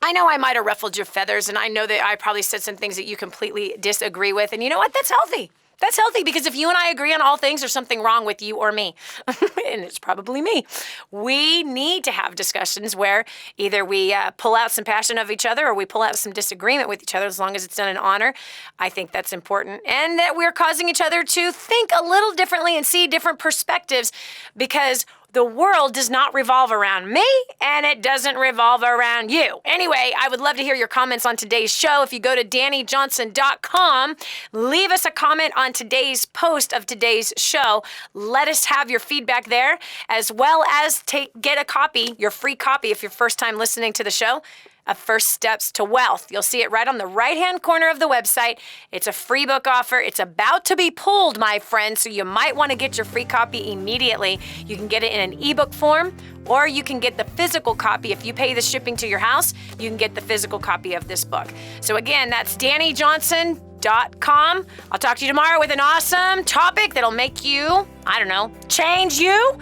I know I might have ruffled your feathers, and I know that I probably said some things that you completely disagree with, and you know what? That's healthy. That's healthy, because if you and I agree on all things, there's something wrong with you or me. And it's probably me. We need to have discussions where either we pull out some passion of each other or we pull out some disagreement with each other, as long as it's done in honor. I think that's important. And that we're causing each other to think a little differently and see different perspectives, because the world does not revolve around me, and it doesn't revolve around you. Anyway, I would love to hear your comments on today's show. If you go to DaniJohnson.com, leave us a comment on today's post of today's show. Let us have your feedback there, as well as get a copy, your free copy if you're first time listening to the show, of First Steps to Wealth. You'll see it right on the right-hand corner of the website. It's a free book offer. It's about to be pulled, my friend, so you might want to get your free copy immediately. You can get it in an ebook form, or you can get the physical copy. If you pay the shipping to your house, you can get the physical copy of this book. So again, that's DaniJohnson.com. I'll talk to you tomorrow with an awesome topic that'll make you, I don't know, change you,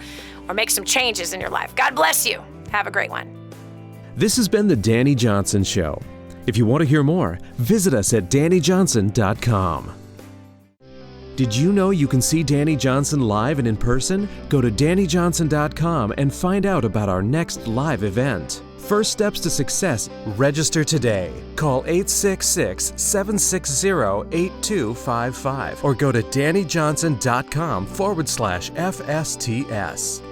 or make some changes in your life. God bless you. Have a great one. This has been the Dani Johnson Show. If you want to hear more, visit us at DaniJohnson.com. Did you know you can see Dani Johnson live and in person? Go to DaniJohnson.com and find out about our next live event. First Steps to Success. Register today. Call 866-760-8255 or go to DaniJohnson.com/FSTS.